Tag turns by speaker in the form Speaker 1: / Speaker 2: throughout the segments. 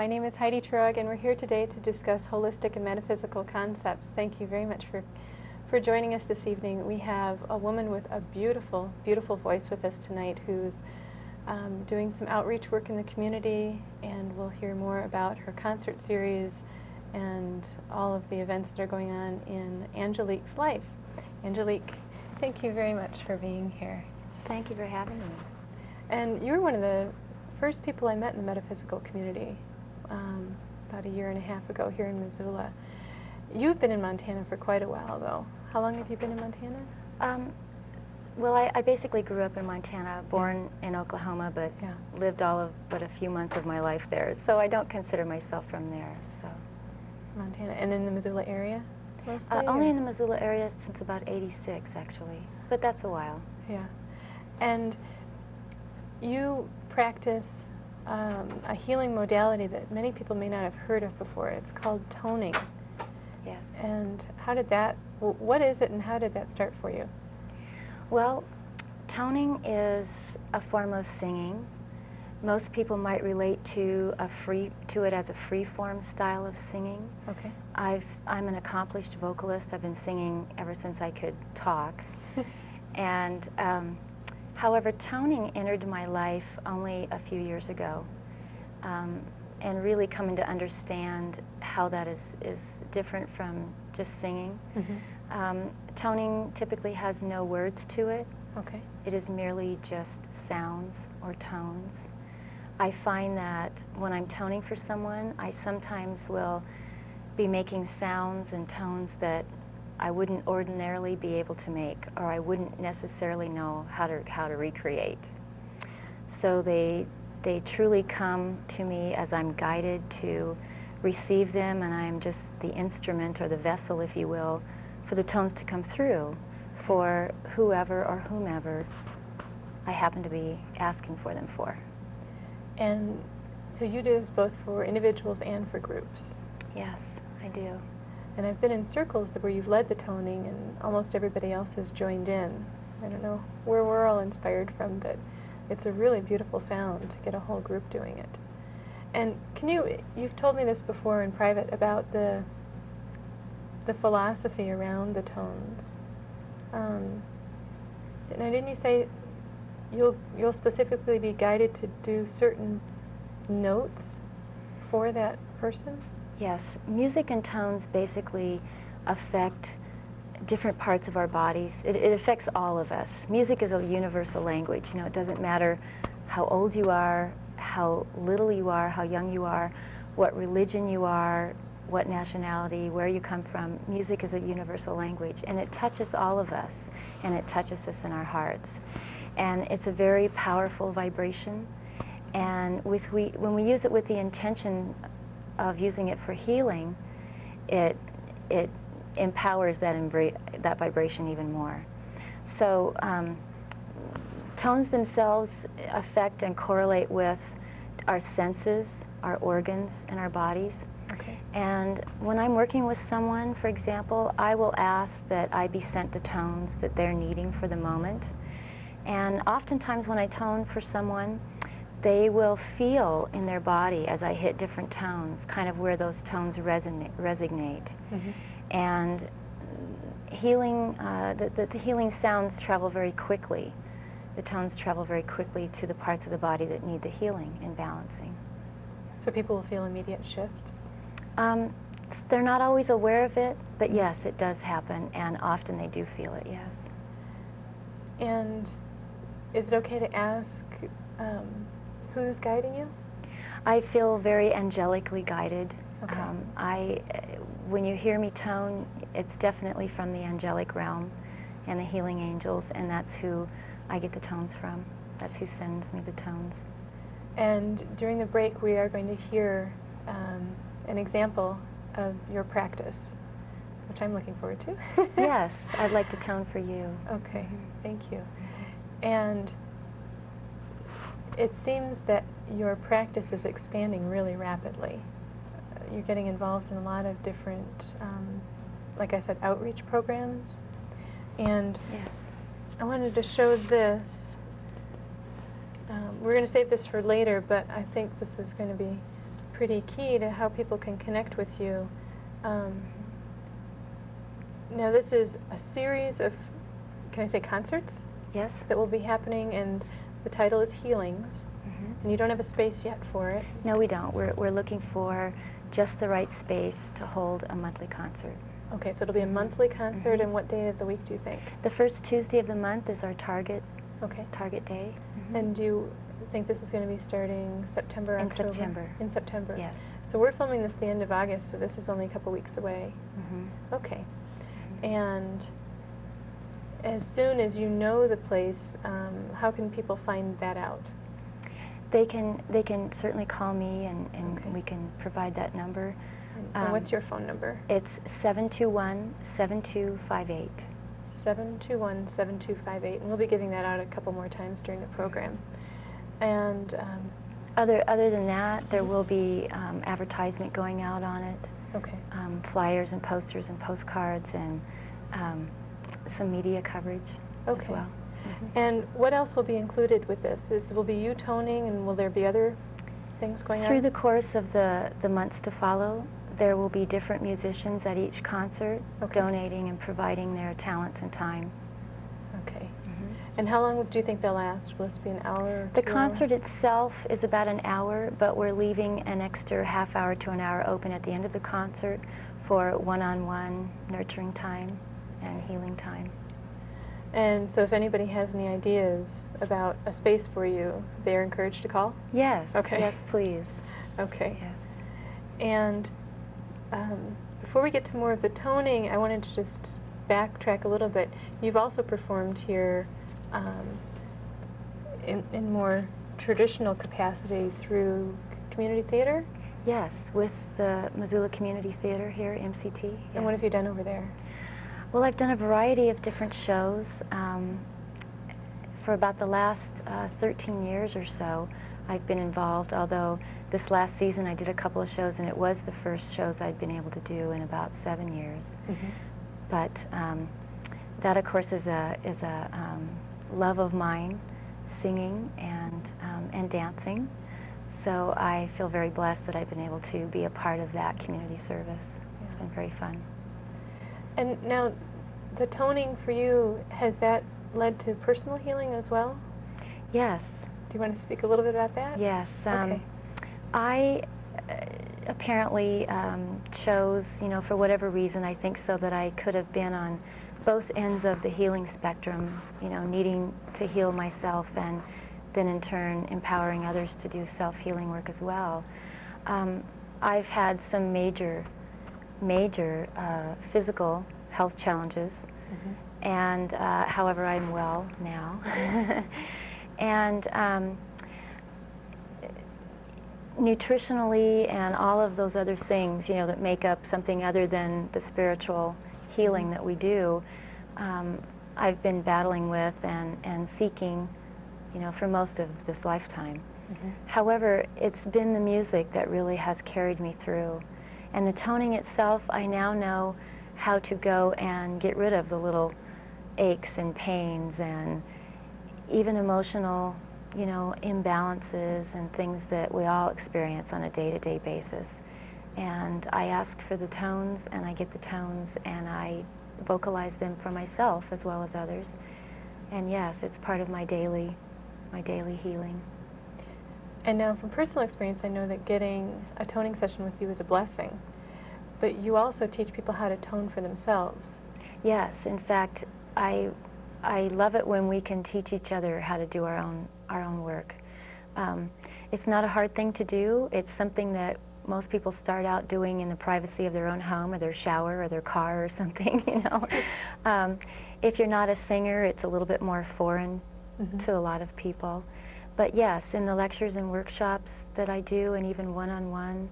Speaker 1: My name is Heidi and we're here today to discuss holistic and metaphysical concepts. Thank you very much for joining us this evening. We have a woman with a beautiful, beautiful voice with us tonight who's doing some outreach work in the community, and we'll hear more about her concert series and all of the events that are going on in Angelique's life. Angelique, thank you very much for being here.
Speaker 2: Thank you for having me.
Speaker 1: And you were one of the first people I met in the metaphysical community about a year and a half ago here in Missoula. You've been in Montana for quite a while, though. How long have you been in Montana?
Speaker 2: Well, I basically grew up in Montana, born in Oklahoma, but lived all of but a few months of my life there. So I don't consider myself from there. So
Speaker 1: Montana, and in the Missoula area, mostly?
Speaker 2: Only in the Missoula area since about '86, actually. But that's a while.
Speaker 1: Yeah. And you practice a healing modality that many people may not have heard of before. It's called toning.
Speaker 2: Yes.
Speaker 1: And how did that, what is it and how did that start for you?
Speaker 2: Well, toning is a form of singing. Most people might relate to it as a free-form style of singing.
Speaker 1: Okay.
Speaker 2: I'm an accomplished vocalist. I've been singing ever since I could talk. And however, toning entered my life only a few years ago, and really coming to understand how that is different from just singing. Mm-hmm. Toning typically has no words to it.
Speaker 1: Okay.
Speaker 2: It is merely just sounds or tones. I find that when I'm toning for someone, I sometimes will be making sounds and tones that I wouldn't ordinarily be able to make, or I wouldn't necessarily know how to recreate. So they truly come to me as I'm guided to receive them, and I'm just the instrument or the vessel, if you will, for the tones to come through for whoever or whomever I happen to be asking for them for.
Speaker 1: And so you do this both for individuals and for groups?
Speaker 2: Yes, I do.
Speaker 1: And I've been in circles where you've led the toning and almost everybody else has joined in. I don't know where we're all inspired from, but it's a really beautiful sound to get a whole group doing it. And you've told me this before in private about the philosophy around the tones. Now, didn't you say you'll specifically be guided to do certain notes for that person?
Speaker 2: Yes, music and tones basically affect different parts of our bodies. It affects all of us. Music is a universal language. You know, it doesn't matter how old you are, how little you are, how young you are, what religion you are, what nationality, where you come from. Music is a universal language, and it touches all of us, and it touches us in our hearts. And it's a very powerful vibration, and when we use it with the intention of using it for healing, it empowers that vibration even more. So tones themselves affect and correlate with our senses, our organs, and our bodies.
Speaker 1: Okay.
Speaker 2: And when I'm working with someone, for example, I will ask that I be sent the tones that they're needing for the moment. And oftentimes when I tone for someone, they will feel in their body as I hit different tones, kind of where those tones resonate. Mm-hmm. And healing, the healing sounds travel very quickly. The tones travel very quickly to the parts of the body that need the healing and balancing.
Speaker 1: So people will feel immediate shifts?
Speaker 2: They're not always aware of it, but yes, it does happen, and often they do feel it, yes.
Speaker 1: And is it okay to ask who's guiding you?
Speaker 2: I feel very angelically guided.
Speaker 1: Okay.
Speaker 2: When you hear me tone, it's definitely from the angelic realm and the healing angels, and that's who I get the tones from. That's who sends me the tones.
Speaker 1: And during the break, we are going to hear an example of your practice, which I'm looking forward to.
Speaker 2: Yes, I'd like to tone for you.
Speaker 1: Okay, thank you. And it seems that your practice is expanding really rapidly. You're getting involved in a lot of different, like I said, outreach programs. And
Speaker 2: yes.
Speaker 1: I wanted to show this. We're going to save this for later, but I think this is going to be pretty key to how people can connect with you. Now this is a series of, can I say concerts?
Speaker 2: Yes.
Speaker 1: That will be happening, and the title is Healings, and you don't have a space yet for it.
Speaker 2: No, we don't. We're looking for just the right space to hold a monthly concert.
Speaker 1: Okay, so it'll be a monthly concert, and what day of the week do you think?
Speaker 2: The first Tuesday of the month is our target day.
Speaker 1: And do you think this is going to be starting September,
Speaker 2: In
Speaker 1: October?
Speaker 2: September.
Speaker 1: In September.
Speaker 2: Yes.
Speaker 1: So we're filming this the end of August, so this is only a couple weeks away. Okay. And as soon as you know the place, how can people find that out?
Speaker 2: They can certainly call me, and we can provide that number.
Speaker 1: And what's your phone number?
Speaker 2: It's 721-7258.
Speaker 1: 721-7258, and we'll be giving that out a couple more times during the program. And
Speaker 2: other than that, there will be advertisement going out on it.
Speaker 1: Okay.
Speaker 2: Flyers and posters and postcards and some media coverage as well.
Speaker 1: And what else will be included with this? Will be you toning, and will there be other things going on?
Speaker 2: Through the course of the months to follow, there will be different musicians at each concert donating and providing their talents and time.
Speaker 1: Okay. And how long do you think they'll last? Will this be an hour or 2
Speaker 2: The concert itself is about an hour, but we're leaving an extra half hour to an hour open at the end of the concert for one-on-one nurturing time and healing time.
Speaker 1: And so if anybody has any ideas about a space for you, they're encouraged to call?
Speaker 2: Yes.
Speaker 1: Okay.
Speaker 2: Yes, please.
Speaker 1: Okay.
Speaker 2: Yes.
Speaker 1: And before we get to more of the toning, I wanted to just backtrack a little bit. You've also performed here in more traditional capacity through community theater?
Speaker 2: Yes, with the Missoula Community Theater here, MCT. Yes.
Speaker 1: And what have you done over there?
Speaker 2: Well, I've done a variety of different shows. For about the last 13 years or so, I've been involved, although this last season I did a couple of shows, and it was the first shows I'd been able to do in about 7 years. But that, of course, is a love of mine, singing and dancing. So I feel very blessed that I've been able to be a part of that community service. It's been very fun.
Speaker 1: And now, the toning for you, has that led to personal healing as well?
Speaker 2: Yes.
Speaker 1: Do you want to speak a little bit about that?
Speaker 2: Yes.
Speaker 1: Okay.
Speaker 2: I apparently chose, for whatever reason, I think so, that I could have been on both ends of the healing spectrum, needing to heal myself and then in turn empowering others to do self-healing work as well. I've had some major physical health challenges, and however, I'm well now. And nutritionally and all of those other things, that make up something other than the spiritual healing that we do, I've been battling with and seeking, for most of this lifetime. However, it's been the music that really has carried me through. And the toning itself, I now know how to go and get rid of the little aches and pains and even emotional, imbalances and things that we all experience on a day-to-day basis. And I ask for the tones, and I get the tones, and I vocalize them for myself as well as others. And yes, it's part of my daily healing.
Speaker 1: And now, from personal experience, I know that getting a toning session with you is a blessing. But you also teach people how to tone for themselves.
Speaker 2: Yes, in fact, I love it when we can teach each other how to do our own work. It's not a hard thing to do. It's something that most people start out doing in the privacy of their own home or their shower or their car or something, If you're not a singer, it's a little bit more foreign to a lot of people. But yes, in the lectures and workshops that I do, and even one-on-one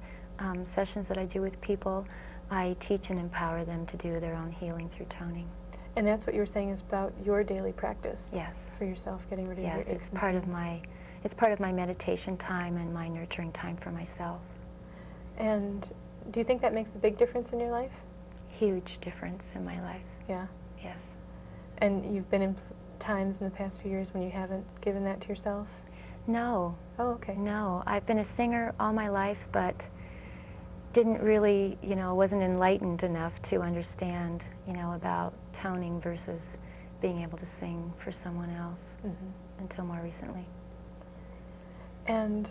Speaker 2: sessions that I do with people, I teach and empower them to do their own healing through toning.
Speaker 1: And that's what you were saying is about your daily practice.
Speaker 2: Yes.
Speaker 1: For yourself, getting rid of your aches and
Speaker 2: it's part of my meditation time and my nurturing time for myself.
Speaker 1: And do you think that makes a big difference in your life?
Speaker 2: Huge difference in my life.
Speaker 1: Yeah.
Speaker 2: Yes.
Speaker 1: And you've been in times in the past few years when you haven't given that to yourself?
Speaker 2: No.
Speaker 1: Oh, okay.
Speaker 2: No. I've been a singer all my life, but didn't really, wasn't enlightened enough to understand, about toning versus being able to sing for someone else until more recently.
Speaker 1: And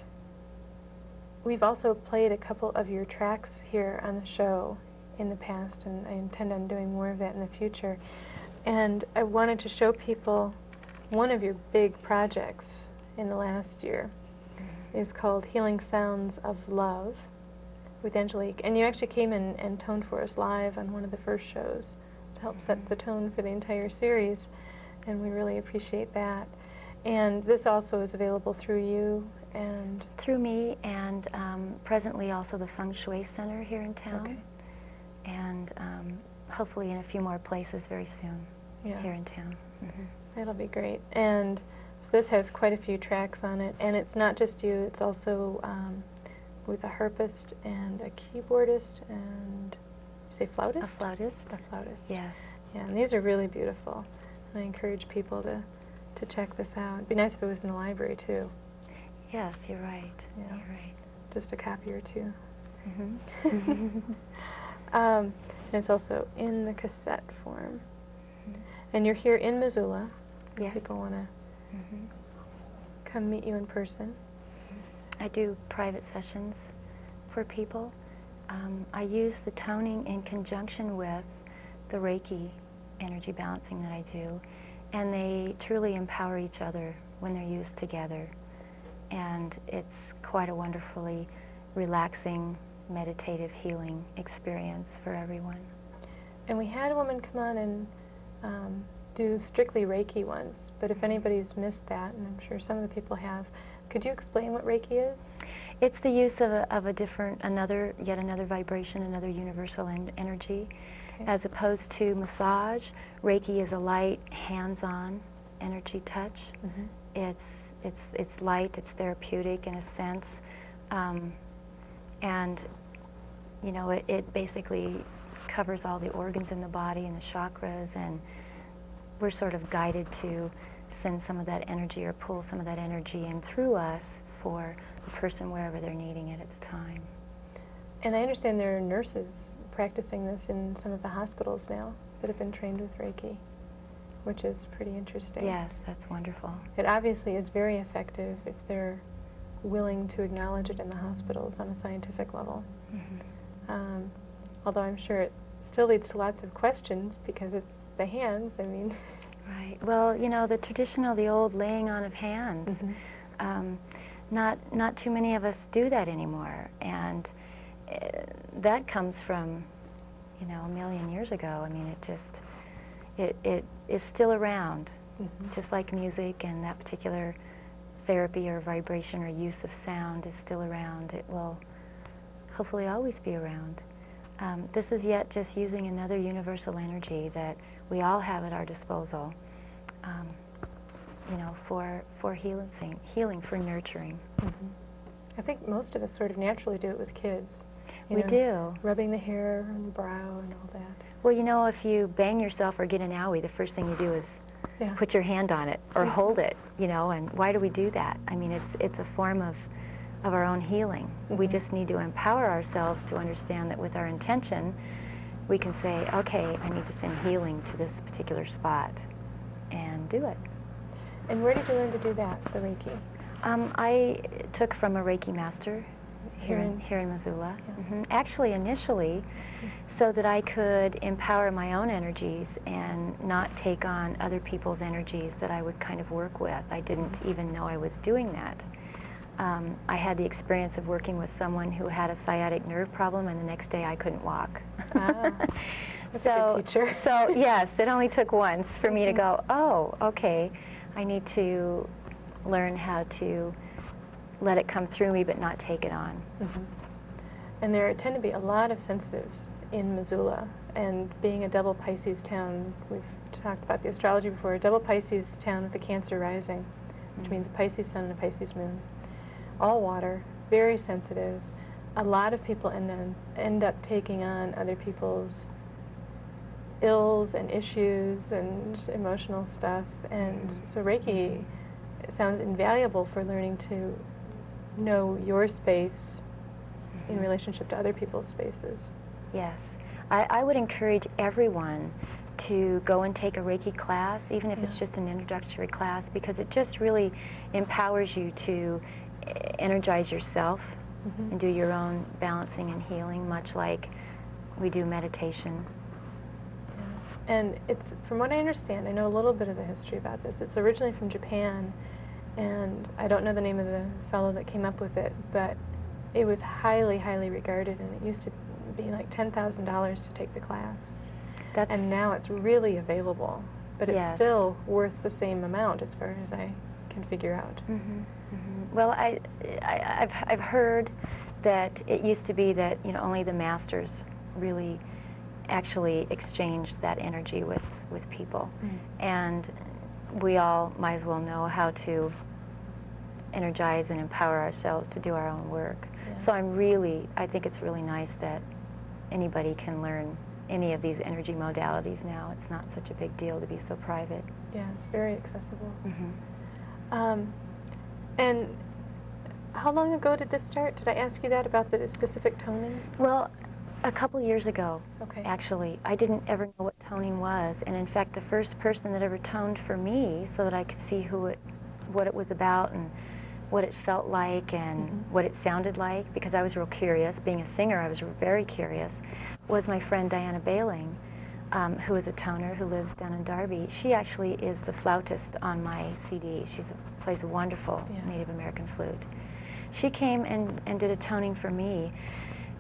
Speaker 1: we've also played a couple of your tracks here on the show in the past, and I intend on doing more of that in the future. And I wanted to show people one of your big projects in the last year is called Healing Sounds of Love with Angelique. And you actually came in and toned for us live on one of the first shows to help set the tone for the entire series, and we really appreciate that. And this also is available through you and...
Speaker 2: Through me, and presently also the Feng Shui Center here in town.
Speaker 1: Okay.
Speaker 2: And hopefully in a few more places very soon here in town.
Speaker 1: That'll be great. And so this has quite a few tracks on it, and it's not just you, it's also with a harpist and a keyboardist and, you say flautist?
Speaker 2: A flautist.
Speaker 1: A flautist.
Speaker 2: Yes.
Speaker 1: Yeah, and these are really beautiful. And I encourage people to check this out. It'd be nice if it was in the library too.
Speaker 2: Yes, you're right.
Speaker 1: Yeah.
Speaker 2: You're right.
Speaker 1: Just a copy or two.
Speaker 2: Mm-hmm.
Speaker 1: And it's also in the cassette form. And you're here in Missoula. If
Speaker 2: Yes.
Speaker 1: people want to come meet you in person.
Speaker 2: I do private sessions for people. I use the toning in conjunction with the Reiki energy balancing that I do, and they truly empower each other when they're used together. And it's quite a wonderfully relaxing, meditative, healing experience for everyone.
Speaker 1: And we had a woman come on and do strictly Reiki ones, but if anybody's missed that, and I'm sure some of the people have, could you explain what Reiki is?
Speaker 2: It's the use of yet another vibration, another universal energy.
Speaker 1: Okay.
Speaker 2: As opposed to massage, Reiki is a light, hands-on energy touch. It's light, it's therapeutic in a sense, and it basically covers all the organs in the body and the chakras, and we're sort of guided to send some of that energy or pull some of that energy in through us for the person wherever they're needing it at the time.
Speaker 1: And I understand there are nurses practicing this in some of the hospitals now that have been trained with Reiki, which is pretty interesting.
Speaker 2: Yes, that's wonderful.
Speaker 1: It obviously is very effective if they're willing to acknowledge it in the hospitals on a scientific level. Although I'm sure it still leads to lots of questions because it's the hands, I mean.
Speaker 2: Right. Well, the old laying on of hands. Not too many of us do that anymore, and that comes from, a million years ago. I mean, it is still around, just like music, and that particular therapy or vibration or use of sound is still around. It will hopefully always be around. This is yet just using another universal energy that we all have at our disposal, for healing, for nurturing.
Speaker 1: I think most of us sort of naturally do it with kids.
Speaker 2: We do.
Speaker 1: Rubbing the hair and the brow and all that.
Speaker 2: Well, if you bang yourself or get an owie, the first thing you do is put your hand on it or hold it, and why do we do that? I mean, it's a form of our own healing. We just need to empower ourselves to understand that with our intention, we can say, okay, I need to send healing to this particular spot, and do it.
Speaker 1: And where did you learn to do that, the Reiki?
Speaker 2: I took from a Reiki master here in Missoula. Actually, initially, so that I could empower my own energies and not take on other people's energies that I would kind of work with. I didn't even know I was doing that. I had the experience of working with someone who had a sciatic nerve problem, and the next day I couldn't walk.
Speaker 1: That's a good teacher.
Speaker 2: So yes, it only took once for me to go, oh, okay, I need to learn how to let it come through me but not take it on.
Speaker 1: And there tend to be a lot of sensitives in Missoula, and being a double Pisces town, we've talked about the astrology before, a double Pisces town with a Cancer rising, which means a Pisces sun and a Pisces moon. All water, very sensitive. A lot of people end up taking on other people's ills and issues and emotional stuff, and so Reiki sounds invaluable for learning to know your space in relationship to other people's spaces.
Speaker 2: Yes. I would encourage everyone to go and take a Reiki class, even if it's just an introductory class, because it just really empowers you to energize yourself and do your own balancing and healing, much like we do meditation.
Speaker 1: Yeah. And it's, from what I understand, I know a little bit of the history about this. It's originally from Japan, and I don't know the name of the fellow that came up with it, but it was highly, highly regarded, and it used to be like $10,000 to take the class. And now it's really available, but it's still worth the same amount as far as I can figure out.
Speaker 2: Well, I've heard that it used to be that, you know, only the masters really actually exchanged that energy with people. And we all might as well know how to energize and empower ourselves to do our own work. So I think it's really nice that anybody can learn any of these energy modalities now. It's not such a big deal to be so private.
Speaker 1: Yeah, it's very accessible. And how long ago did this start? Did I ask you that about the specific toning?
Speaker 2: Well, a couple years ago, actually. I didn't ever know what toning was, and in fact the first person that ever toned for me so that I could see what it was about and what it felt like and what it sounded like, because I was real curious. Being a singer, I was very curious, was my friend Diana Bailing, who is a toner who lives down in Darby. She actually is the flautist on my CD. She plays a wonderful Native American flute. She came and did a toning for me,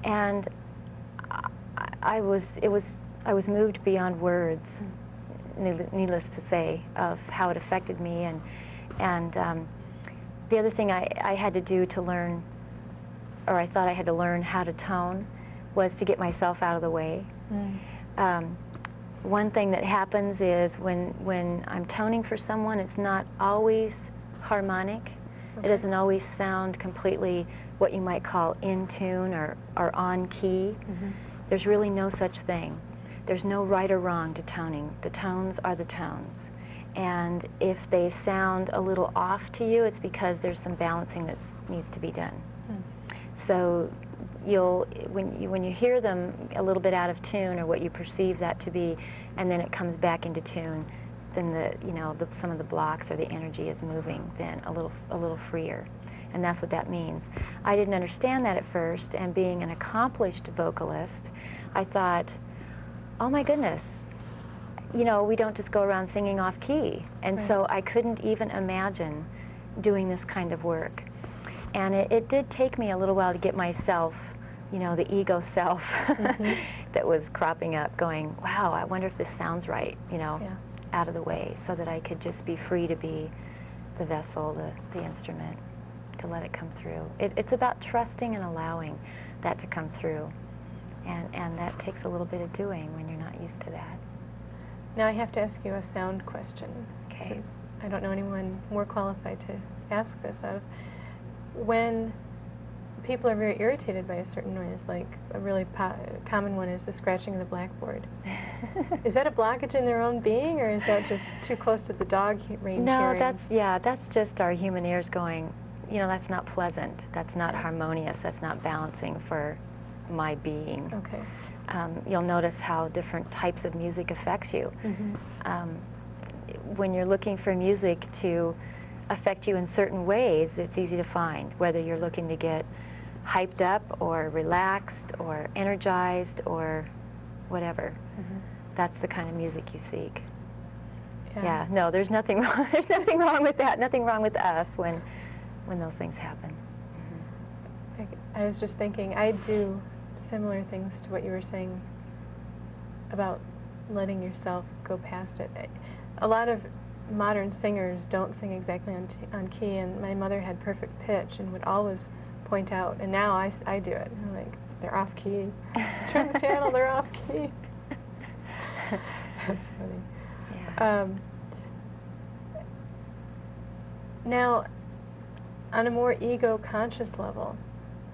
Speaker 2: and I was moved beyond words, needless to say, of how it affected me. And the other thing I had to do to learn, or I thought I had to learn how to tone, was to get myself out of the way. One thing that happens is when I'm toning for someone, it's not always harmonic. It doesn't always sound completely what you might call in tune or on key. There's really no such thing. There's no right or wrong to toning. The tones are the tones. And if they sound a little off to you, it's because there's some balancing that needs to be done. So when you hear them a little bit out of tune, or what you perceive that to be, and then it comes back into tune, then some of the blocks or the energy is moving then a little freer. And that's what that means. I didn't understand that at first, and being an accomplished vocalist, I thought, oh my goodness, we don't just go around singing off key. And so I couldn't even imagine doing this kind of work. And it did take me a little while to get myself, the ego self that was cropping up, going, wow, I wonder if this sounds right, out of the way, so that I could just be free to be the vessel, the instrument, to let it come through. It's about trusting and allowing that to come through. And that takes a little bit of doing when you're not used to that.
Speaker 1: Now I have to ask you a sound question.
Speaker 2: Okay.
Speaker 1: Since I don't know anyone more qualified to ask this of. When people are very irritated by a certain noise, like a really common one is the scratching of the blackboard. Is that a blockage in their own being, or is that just too close to the dog range hearing?
Speaker 2: No, that's just our human ears going, that's not pleasant, that's not harmonious, that's not balancing for my being.
Speaker 1: Okay.
Speaker 2: You'll notice how different types of music affects you. When you're looking for music to affect you in certain ways, it's easy to find, whether you're looking to get hyped up or relaxed or energized or whatever. That's the kind of music you seek. Yeah, no, there's nothing wrong. There's nothing wrong with that. Nothing wrong with us when those things happen.
Speaker 1: I was just thinking, I do similar things to what you were saying about letting yourself go past it. A lot of modern singers don't sing exactly on key, and my mother had perfect pitch and would always point out, and now I do it. I'm like, they're off key. Turn the channel, they're off key. That's funny.
Speaker 2: Yeah.
Speaker 1: Now, on a more ego-conscious level,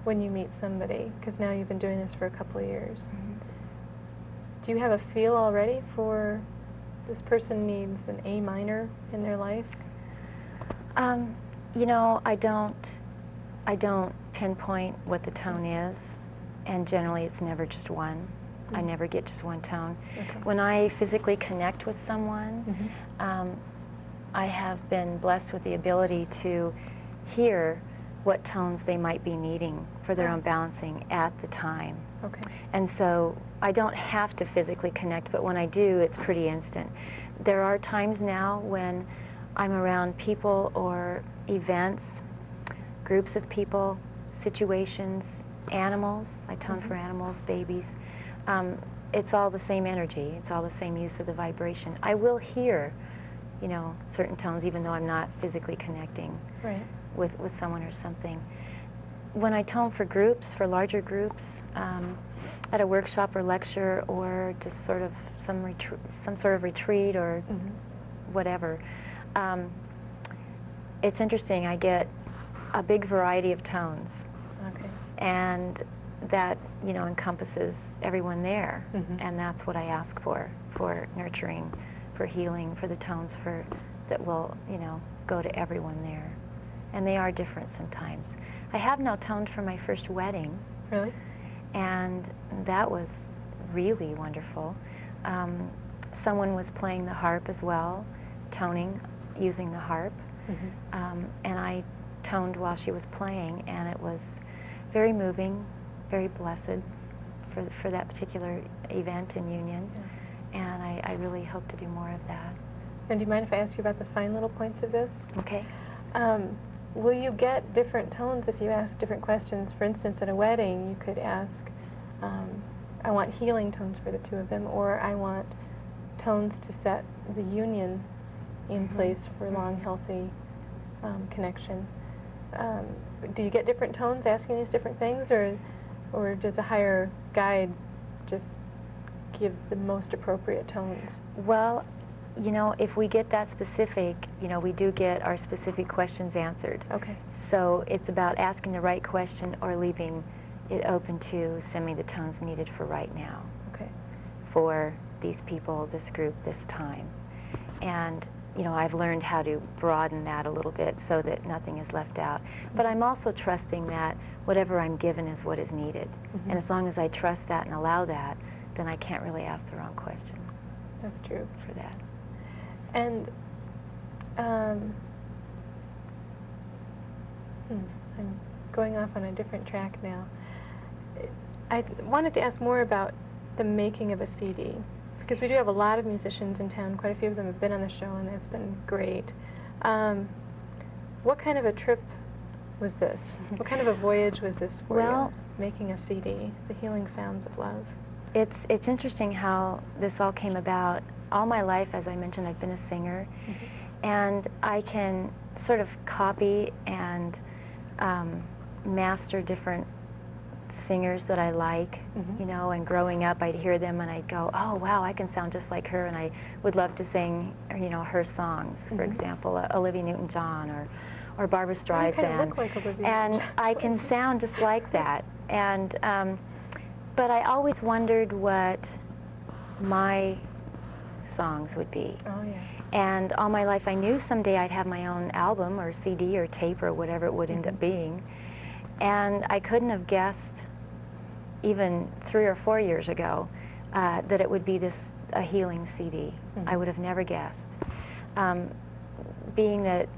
Speaker 1: when you meet somebody, because now you've been doing this for a couple of years, do you have a feel already for this person needs an A minor in their life?
Speaker 2: I don't pinpoint what the tone is. and generally it's never just one.
Speaker 1: Mm-hmm.
Speaker 2: I never get just one tone.
Speaker 1: Okay.
Speaker 2: When I physically connect with someone,
Speaker 1: Mm-hmm.
Speaker 2: I have been blessed with the ability to hear what tones they might be needing for their own balancing at the time.
Speaker 1: Okay.
Speaker 2: And so I don't have to physically connect, but when I do, it's pretty instant. There are times now when I'm around people or events, groups of people, situations, animals. I tone for animals, babies. It's all the same energy. It's all the same use of the vibration. I will hear, you know, certain tones even though I'm not physically connecting with someone or something. When I tone for groups, for larger groups, at a workshop or lecture or just sort of some sort of retreat or whatever, it's interesting. I get a big variety of tones.
Speaker 1: Okay.
Speaker 2: And that, you know, encompasses everyone there. And that's what I ask for nurturing, for healing, for the tones that will, you know, go to everyone there. And they are different sometimes. I have now toned for my first wedding.
Speaker 1: Really?
Speaker 2: And that was really wonderful. Someone was playing the harp as well, toning using the harp. And I toned while she was playing, and it was very moving, very blessed for that particular event and union. And I really hope to do more of that.
Speaker 1: And do you mind if I ask you about the fine little points of this?
Speaker 2: Okay.
Speaker 1: Will you get different tones if you ask different questions? For instance, at a wedding, you could ask, I want healing tones for the two of them, or I want tones to set the union in place for long, healthy connection. Do you get different tones asking these different things, or does a higher guide just give the most appropriate tones?
Speaker 2: Well, you know, if we get that specific, you know, we do get our specific questions answered.
Speaker 1: Okay.
Speaker 2: So it's about asking the right question or leaving it open to send me the tones needed for right now.
Speaker 1: Okay.
Speaker 2: For these people, this group, this time. And, you know, I've learned how to broaden that a little bit so that nothing is left out. But I'm also trusting that whatever I'm given is what is needed. And as long as I trust that and allow that, then I can't really ask the wrong question.
Speaker 1: That's true.
Speaker 2: For that.
Speaker 1: And I'm going off on a different track now. I wanted to ask more about the making of a CD, because we do have a lot of musicians in town. Quite a few of them have been on the show, and that's been great. What kind of a trip was this? What kind of a voyage was this for you, making a CD, The Healing Sounds of Love?
Speaker 2: It's interesting how this all came about. All my life, as I mentioned, I've been a singer, and I can sort of copy and master different singers that I like, you know, and growing up I'd hear them and I'd go, oh wow, I can sound just like her, and I would love to sing, you know, her songs, for example, Olivia Newton-John or Barbra Streisand.
Speaker 1: You kind of look like Olivia
Speaker 2: and
Speaker 1: Newton-John.
Speaker 2: I can sound just like that. And but I always wondered what my songs would be.
Speaker 1: Oh, yeah.
Speaker 2: And all my life I knew someday I'd have my own album or CD or tape or whatever it would end up being. And I couldn't have guessed even 3 or 4 years ago that it would be a healing CD. I would have never guessed. Being that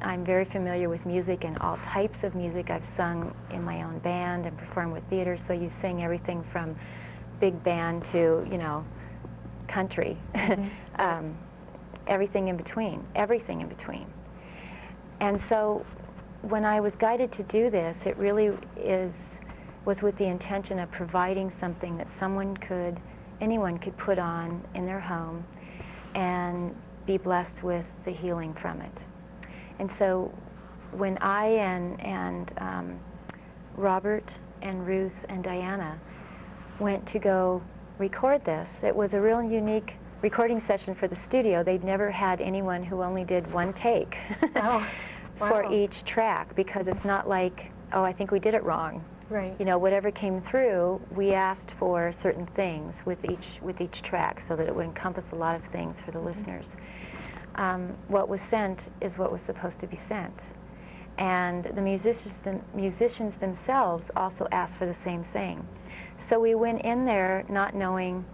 Speaker 2: I'm very familiar with music and all types of music, I've sung in my own band and performed with theater, so you sing everything from big band to, you know, country, everything in between. And so when I was guided to do this, it really was with the intention of providing something that anyone could put on in their home and be blessed with the healing from it. And so when I and Robert and Ruth and Diana went to go record this, it was a real unique recording session for the studio. They'd never had anyone who only did one take for each track, because it's not like, oh, I think we did it wrong.
Speaker 1: Right.
Speaker 2: You know, whatever came through, we asked for certain things with each track so that it would encompass a lot of things for the listeners. What was sent is what was supposed to be sent. And the musicians themselves also asked for the same thing. So we went in there not knowing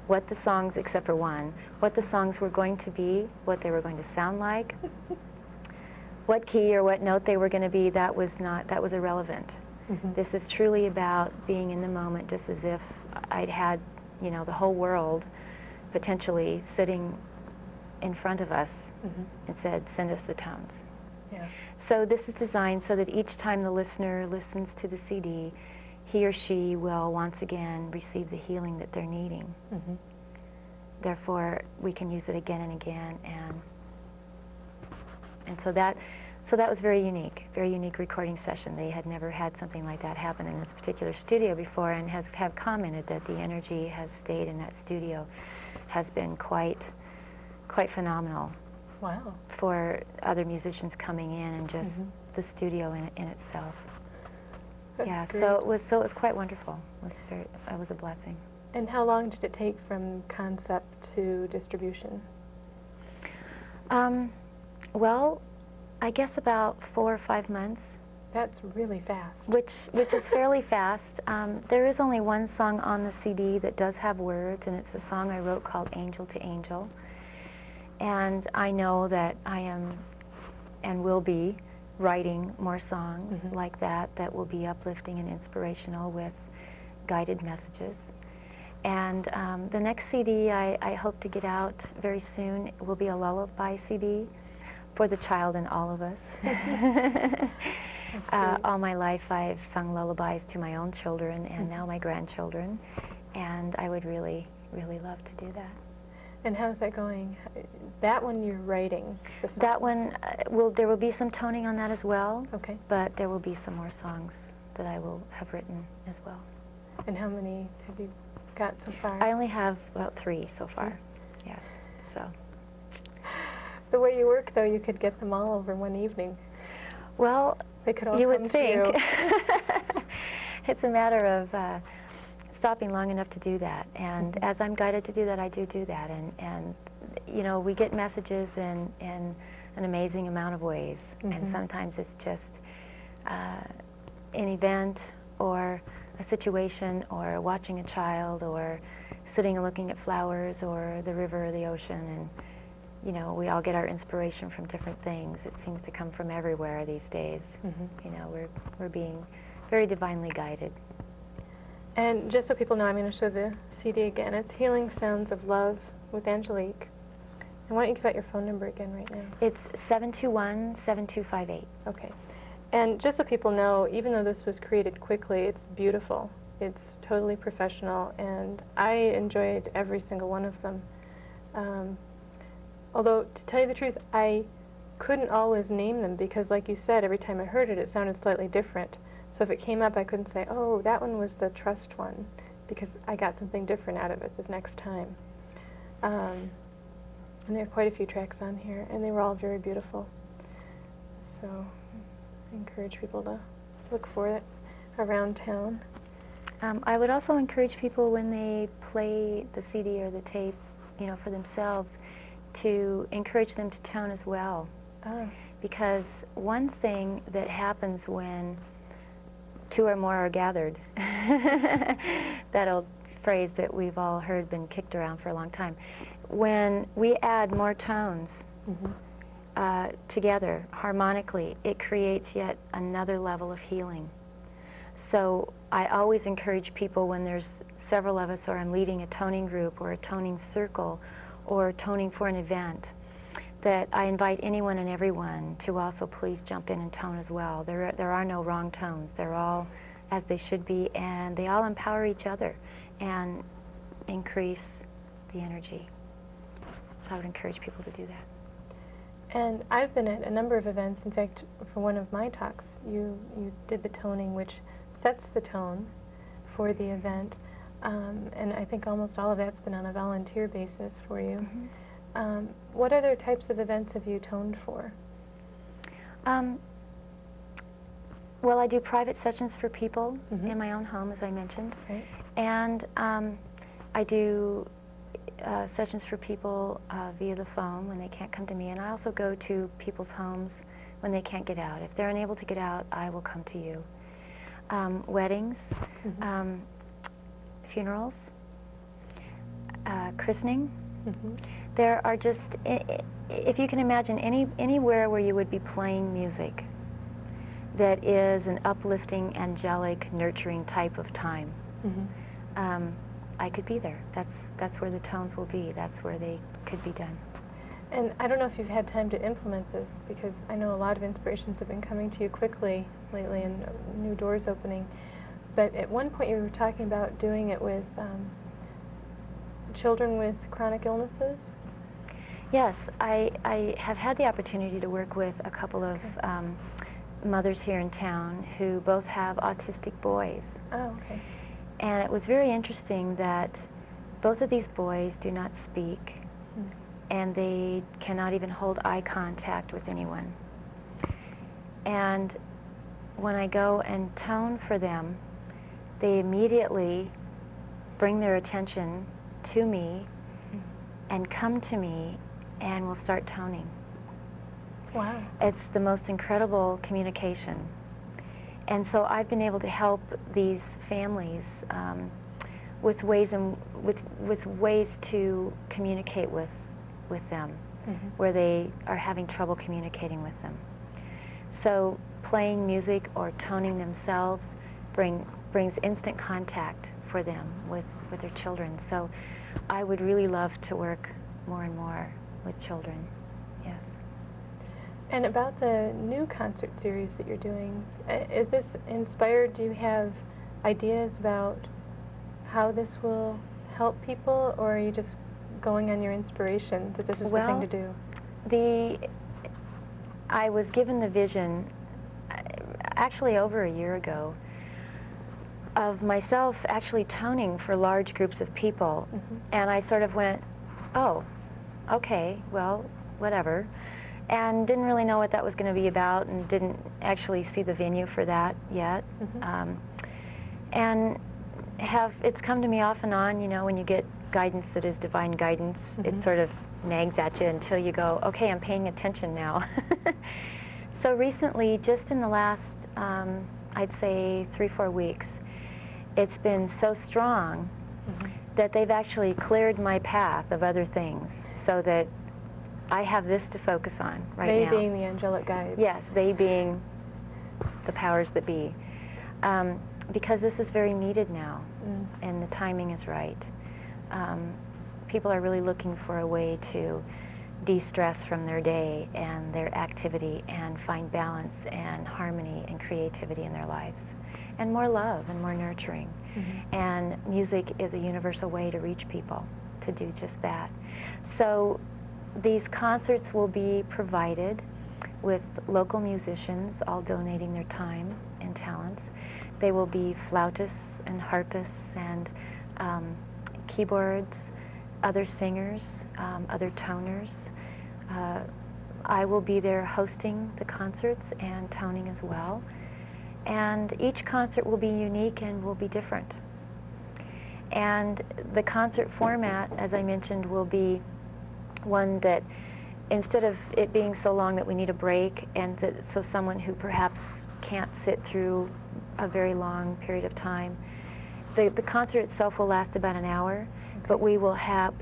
Speaker 2: what the songs, except for one, what the songs were going to be, what they were going to sound like, what key or what note they were going to be. That was irrelevant. This is truly about being in the moment, just as if I'd had, you know, the whole world potentially sitting in front of us and said, send us the tones.
Speaker 1: Yeah.
Speaker 2: So this is designed so that each time the listener listens to the CD, he or she will once again receive the healing that they're needing. Therefore, we can use it again and again, and so that was very unique recording session. They had never had something like that happen in this particular studio before, and have commented that the energy has stayed in that studio has been quite phenomenal.
Speaker 1: Wow.
Speaker 2: For other musicians coming in and just the studio in itself.
Speaker 1: That's
Speaker 2: yeah,
Speaker 1: great.
Speaker 2: so it was quite wonderful. It was a blessing.
Speaker 1: And how long did it take from concept to distribution?
Speaker 2: Well, I guess about 4 or 5 months.
Speaker 1: That's really fast.
Speaker 2: Which is fairly fast. There is only one song on the CD that does have words, and it's a song I wrote called Angel to Angel. And I know that I am and will be writing more songs like that will be uplifting and inspirational with guided messages. And the next CD I hope to get out very soon will be a lullaby CD for the child in all of us. All my life I've sung lullabies to my own children and now my grandchildren, and I would really, really love to do that.
Speaker 1: And how's that going? That one you're writing the songs.
Speaker 2: That one, there will be some toning on that as well.
Speaker 1: Okay.
Speaker 2: But there will be some more songs that I will have written as well.
Speaker 1: And how many have you got so far?
Speaker 2: I only have about 3 so far. Yes. So.
Speaker 1: The way you work, though, you could get them all over one evening.
Speaker 2: Well,
Speaker 1: they could all
Speaker 2: you
Speaker 1: come
Speaker 2: would
Speaker 1: to
Speaker 2: think.
Speaker 1: you.
Speaker 2: It's a matter of stopping long enough to do that, and as I'm guided to do that, I do that, and you know, we get messages in an amazing amount of ways, and sometimes it's just an event or a situation or watching a child or sitting and looking at flowers or the river or the ocean, and you know, we all get our inspiration from different things. It seems to come from everywhere these days. You know, we're being very divinely guided.
Speaker 1: And just so people know, I'm going to show the CD again. It's Healing Sounds of Love with Angelique. And why don't you give out your phone number again right now?
Speaker 2: It's 721-7258.
Speaker 1: Okay. And just so people know, even though this was created quickly, it's beautiful. It's totally professional, and I enjoyed every single one of them. Although, to tell you the truth, I couldn't always name them because, like you said, every time I heard it, it sounded slightly different. So if it came up, I couldn't say, oh, that one was the trust one, because I got something different out of it the next time. And there are quite a few tracks on here, and they were all very beautiful. So I encourage people to look for it around town.
Speaker 2: I would also encourage people when they play the CD or the tape, you know, for themselves, to encourage them to tone as well. Because one thing that happens when 2 or more are gathered, that old phrase that we've all heard been kicked around for a long time, when we add more tones together harmonically, it creates yet another level of healing. So I always encourage people when there's several of us, or I'm leading a toning group or a toning circle or toning for an event, that I invite anyone and everyone to also please jump in and tone as well. There are no wrong tones. They're all as they should be, and they all empower each other and increase the energy. So I would encourage people to do that.
Speaker 1: And I've been at a number of events. In fact, for one of my talks, you did the toning, which sets the tone for the event. And I think almost all of that's been on a volunteer basis for you. What other types of events have you toned for?
Speaker 2: Well, I do private sessions for people in my own home, as I mentioned.
Speaker 1: Right.
Speaker 2: And I do sessions for people via the phone when they can't come to me. And I also go to people's homes when they can't get out. If they're unable to get out, I will come to you. weddings, funerals, christening. There are just, if you can imagine anywhere where you would be playing music that is an uplifting, angelic, nurturing type of time, I could be there. That's where the tones will be. That's where they could be done.
Speaker 1: And I don't know if you've had time to implement this, because I know a lot of inspirations have been coming to you quickly lately and new doors opening. But at one point you were talking about doing it with children with chronic illnesses?
Speaker 2: Yes, I have had the opportunity to work with a couple of mothers here in town who both have autistic boys.
Speaker 1: Oh, okay.
Speaker 2: And it was very interesting that both of these boys do not speak, and they cannot even hold eye contact with anyone. And when I go and tone for them, they immediately bring their attention to me and come to me and will start toning.
Speaker 1: Wow.
Speaker 2: It's the most incredible communication. And so I've been able to help these families with ways to communicate with them, where they are having trouble communicating with them. So playing music or toning themselves brings instant contact for them with their children. So I would really love to work more and more with children, yes.
Speaker 1: And about the new concert series that you're doing, is this inspired? Do you have ideas about how this will help people, or are you just going on your inspiration that this is the thing to do?
Speaker 2: I was given the vision actually over a year ago of myself actually toning for large groups of people, and I sort of went, oh, okay, well, whatever, and didn't really know what that was going to be about, and didn't actually see the venue for that yet. And it's come to me off and on, you know, when you get guidance that is divine guidance, it sort of nags at you until you go, okay, I'm paying attention now. So recently, just in the last, I'd say 3-4 weeks, it's been so strong that they've actually cleared my path of other things, so that I have this to focus on right now.
Speaker 1: They being the angelic guides.
Speaker 2: Yes, they being the powers that be. Because this is very needed now, and the timing is right. People are really looking for a way to de-stress from their day and their activity and find balance and harmony and creativity in their lives, and more love and more nurturing. And music is a universal way to reach people, to do just that. So these concerts will be provided with local musicians, all donating their time and talents. They will be flautists and harpists and keyboards, other singers, other toners. I will be there hosting the concerts and toning as well. And each concert will be unique and will be different. And the concert format, as I mentioned, will be one that, instead of it being so long that we need a break, and so someone who perhaps can't sit through a very long period of time, the concert itself will last about an hour, but we will have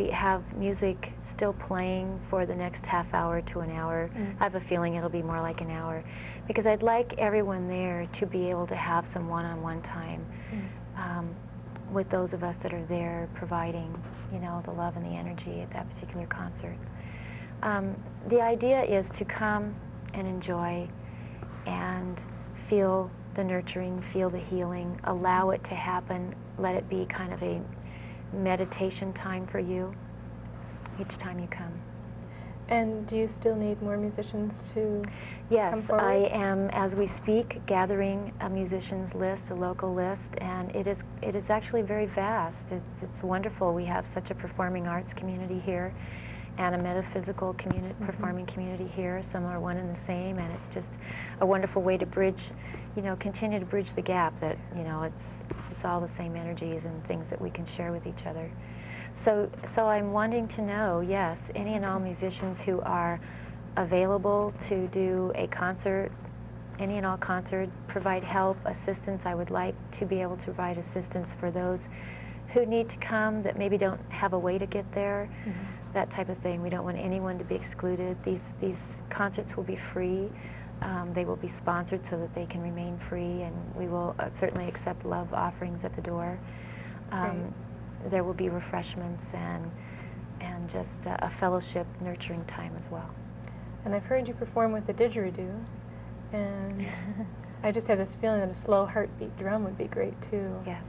Speaker 2: music still playing for the next half hour to an hour. I have a feeling it'll be more like an hour, because I'd like everyone there to be able to have some one-on-one time with those of us that are there providing, you know, the love and the energy at that particular concert. The idea is to come and enjoy and feel the nurturing, feel the healing, allow it to happen, let it be kind of a meditation time for you each time you come.
Speaker 1: And do you still need more musicians to
Speaker 2: Yes,
Speaker 1: come forward?
Speaker 2: I am, as we speak, gathering a musicians list, a local list, and it is actually very vast. It's wonderful. We have such a performing arts community here, and a metaphysical performing community here. Some are one and the same, and it's just a wonderful way to bridge, you know, continue to bridge the gap that, you know, it's all the same energies and things that we can share with each other. So I'm wanting to know, yes, any and all musicians who are available to do a concert any and all concert, provide help, assistance. I would like to be able to provide assistance for those who need to come that maybe don't have a way to get there, that type of thing. We don't want anyone to be excluded. These concerts will be free. They will be sponsored so that they can remain free, and we will certainly accept love offerings at the door. There will be refreshments and just a fellowship, nurturing time as well.
Speaker 1: And I've heard you perform with the didgeridoo, and I just have this feeling that a slow heartbeat drum would be great too.
Speaker 2: Yes.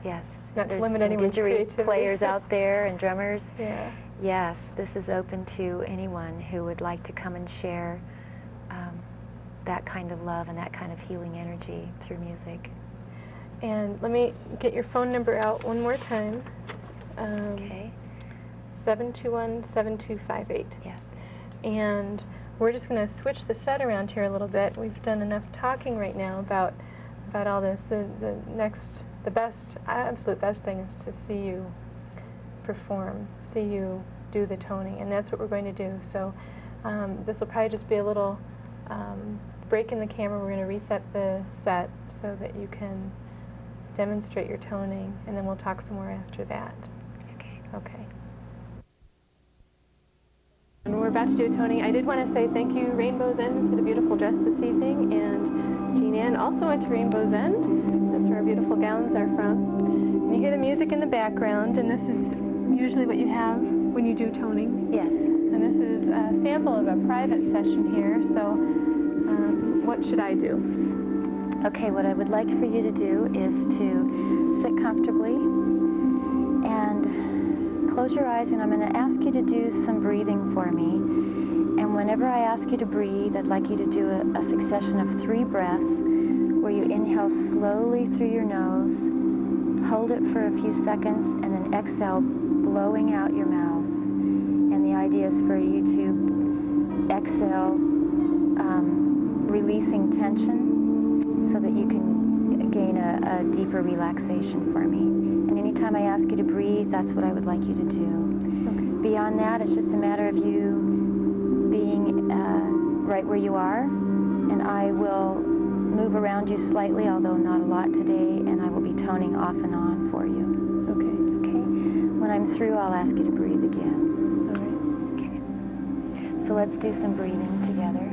Speaker 2: Yes.
Speaker 1: Not
Speaker 2: There's
Speaker 1: to limit
Speaker 2: some
Speaker 1: anyone's creativity.
Speaker 2: players out there and drummers.
Speaker 1: Yeah.
Speaker 2: Yes, this is open to anyone who would like to come and share that kind of love and that kind of healing energy through music.
Speaker 1: And let me get your phone number out one more time.
Speaker 2: Okay.
Speaker 1: 721-7258.
Speaker 2: Yes.
Speaker 1: And we're just going to switch the set around here a little bit. We've done enough talking right now about all this. The absolute best thing is to see you perform, see you do the toning, and that's what we're going to do. So this will probably just be a little break in the camera. We're going to reset the set so that you can demonstrate your toning, and then we'll talk some more after that.
Speaker 2: Okay.
Speaker 1: Okay. And we're about to do a toning. I did want to say thank you, Rainbow's End, for the beautiful dress this evening, and Jean Ann also went to Rainbow's End. That's where our beautiful gowns are from. And you hear the music in the background, and this is usually what you have when you do toning.
Speaker 2: Yes.
Speaker 1: And this is a sample of a private session here, so what should I do?
Speaker 2: Okay, what I would like for you to do is to sit comfortably and close your eyes, and I'm going to ask you to do some breathing for me. And whenever I ask you to breathe, I'd like you to do a succession of 3 breaths where you inhale slowly through your nose, hold it for a few seconds, and then exhale, blowing out your mouth. And the idea is for you to exhale, releasing tension so that you can gain a deeper relaxation for me. And anytime I ask you to breathe, that's what I would like you to do.
Speaker 1: Okay.
Speaker 2: Beyond that, it's just a matter of you being right where you are, and I will move around you slightly, although not a lot today, and I will be toning off and on for you.
Speaker 1: Okay.
Speaker 2: Okay? When I'm through, I'll ask you to breathe again.
Speaker 1: All right.
Speaker 2: Okay. So let's do some breathing together.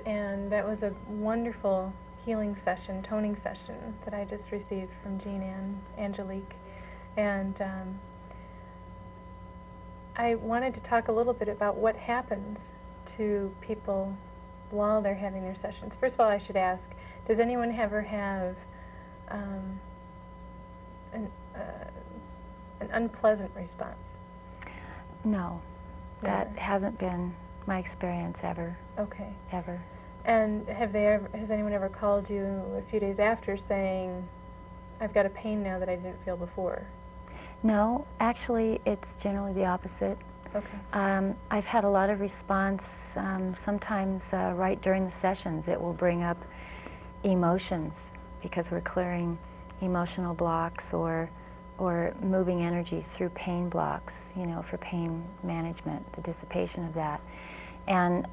Speaker 1: and that was a wonderful healing session, toning session that I just received from Jean and Angelique. And I wanted to talk a little bit about what happens to people while they're having their sessions. First of all, I should ask, does anyone ever have an unpleasant response?
Speaker 2: No, that
Speaker 1: Never.
Speaker 2: hasn't been my experience ever.
Speaker 1: Okay.
Speaker 2: Ever.
Speaker 1: And has anyone ever called you a few days after saying, I've got a pain now that I didn't feel before?
Speaker 2: No, actually, it's generally the opposite.
Speaker 1: Okay.
Speaker 2: I've had a lot of response, sometimes right during the sessions. It will bring up emotions because we're clearing emotional blocks or moving energies through pain blocks, you know, for pain management, the dissipation of that. And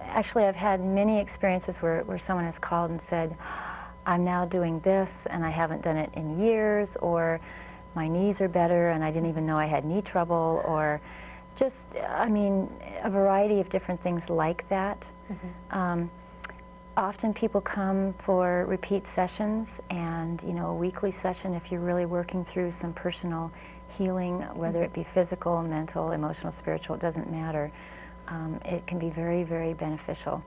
Speaker 2: actually, I've had many experiences where someone has called and said, I'm now doing this and I haven't done it in years, or my knees are better and I didn't even know I had knee trouble, or just, I mean, a variety of different things like that. Mm-hmm. Often people come for repeat sessions, and, you know, a weekly session if you're really working through some personal healing, whether it be physical, mental, emotional, spiritual, it doesn't matter. It can be very, very beneficial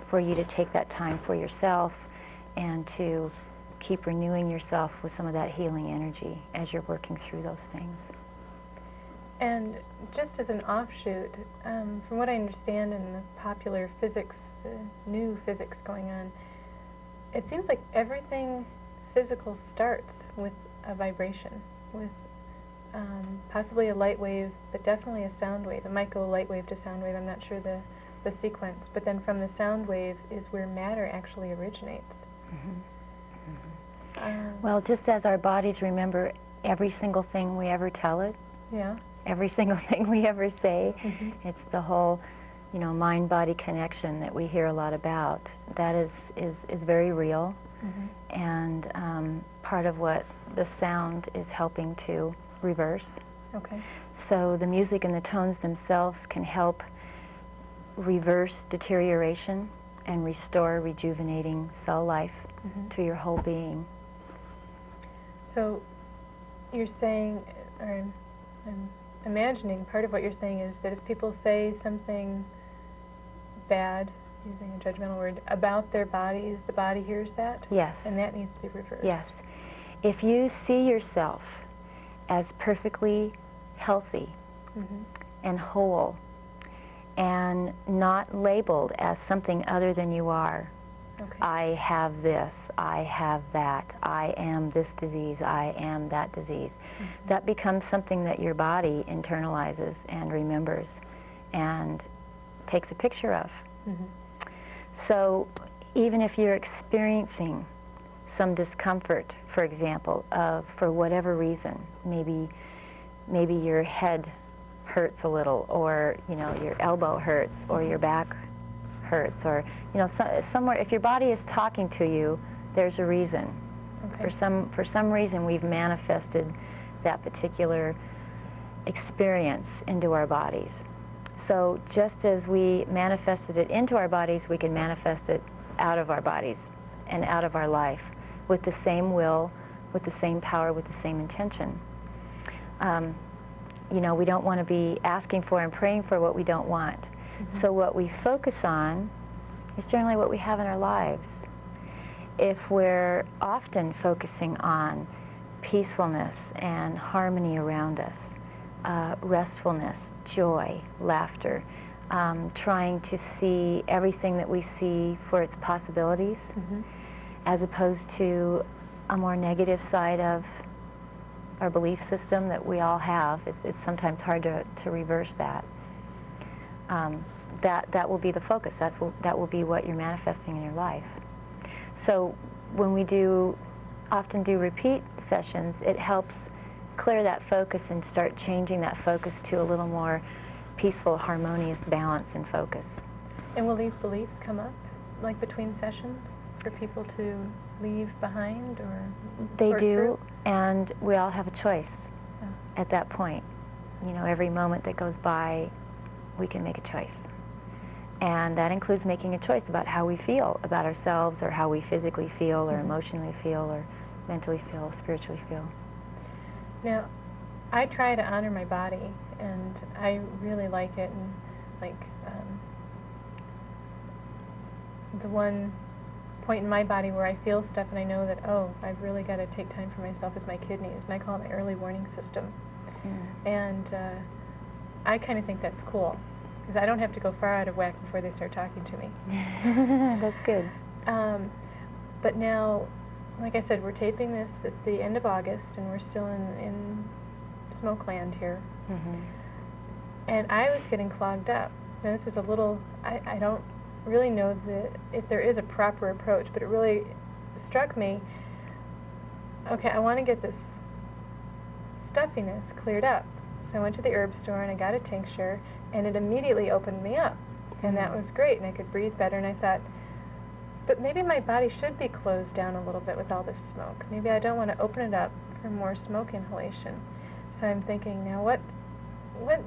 Speaker 2: for you to take that time for yourself and to keep renewing yourself with some of that healing energy as you're working through those things.
Speaker 1: And just as an offshoot, from what I understand in the popular physics, the new physics going on, it seems like everything physical starts with a vibration, with possibly a light wave, but definitely a sound wave. It might go light wave to sound wave, I'm not sure the sequence, but then from the sound wave is where matter actually originates. Mm-hmm. Mm-hmm.
Speaker 2: Well, just as our bodies remember every single thing we ever tell it,
Speaker 1: yeah.
Speaker 2: Every single thing we ever say,
Speaker 1: mm-hmm.
Speaker 2: It's the whole, you know, mind-body connection that we hear a lot about. That is very real, mm-hmm. and part of what the sound is helping to reverse.
Speaker 1: Okay.
Speaker 2: So the music and the tones themselves can help reverse deterioration and restore rejuvenating cell life mm-hmm. to your whole being.
Speaker 1: So you're saying, or I'm imagining, part of what you're saying is that if people say something bad, using a judgmental word, about their bodies, the body hears that?
Speaker 2: Yes.
Speaker 1: And that needs to be reversed?
Speaker 2: Yes. If you see yourself as perfectly healthy mm-hmm. and whole and not labeled as something other than you are, okay. I have this, I have that, I am this disease, I am that disease. Mm-hmm. That becomes something that your body internalizes and remembers and takes a picture of. Mm-hmm. So even if you're experiencing some discomfort, for example, for whatever reason, maybe your head hurts a little, or, you know, your elbow hurts, or your back hurts, or, you know, somewhere, if your body is talking to you, there's a reason. Okay. For some reason we've manifested that particular experience into our bodies. So just as we manifested it into our bodies, we can manifest it out of our bodies and out of our life with the same will, with the same power, with the same intention. You know, we don't want to be asking for and praying for what we don't want. Mm-hmm. So what we focus on is generally what we have in our lives. If we're often focusing on peacefulness and harmony around us, restfulness, joy, laughter, trying to see everything that we see for its possibilities, mm-hmm. as opposed to a more negative side of our belief system that we all have. It's sometimes hard to reverse that. That will be the focus. That will be what you're manifesting in your life. So when we often do repeat sessions, it helps clear that focus and start changing that focus to a little more peaceful, harmonious balance and focus.
Speaker 1: And will these beliefs come up, like between sessions, for people to leave behind or
Speaker 2: They
Speaker 1: sort
Speaker 2: do,
Speaker 1: through?
Speaker 2: And we all have a choice at that point. You know, every moment that goes by, we can make a choice. And that includes making a choice about how we feel about ourselves, or how we physically feel, or emotionally feel, or mentally feel, spiritually feel.
Speaker 1: Now, I try to honor my body, and I really like it. And like the one point in my body where I feel stuff and I know that, oh, I've really got to take time for myself is my kidneys, and I call it my early warning system. And I kind of think that's cool, because I don't have to go far out of whack before they start talking to me.
Speaker 2: That's good.
Speaker 1: But now, like I said, we're taping this at the end of August, and we're still in smoke land here. And I was getting clogged up. Now this is a little, I don't really know if there is a proper approach, but it really struck me, okay, I want to get this stuffiness cleared up. So I went to the herb store and I got a tincture, and it immediately opened me up. And that was great, and I could breathe better, and I thought, but maybe my body should be closed down a little bit with all this smoke. Maybe I don't want to open it up for more smoke inhalation. So I'm thinking, now what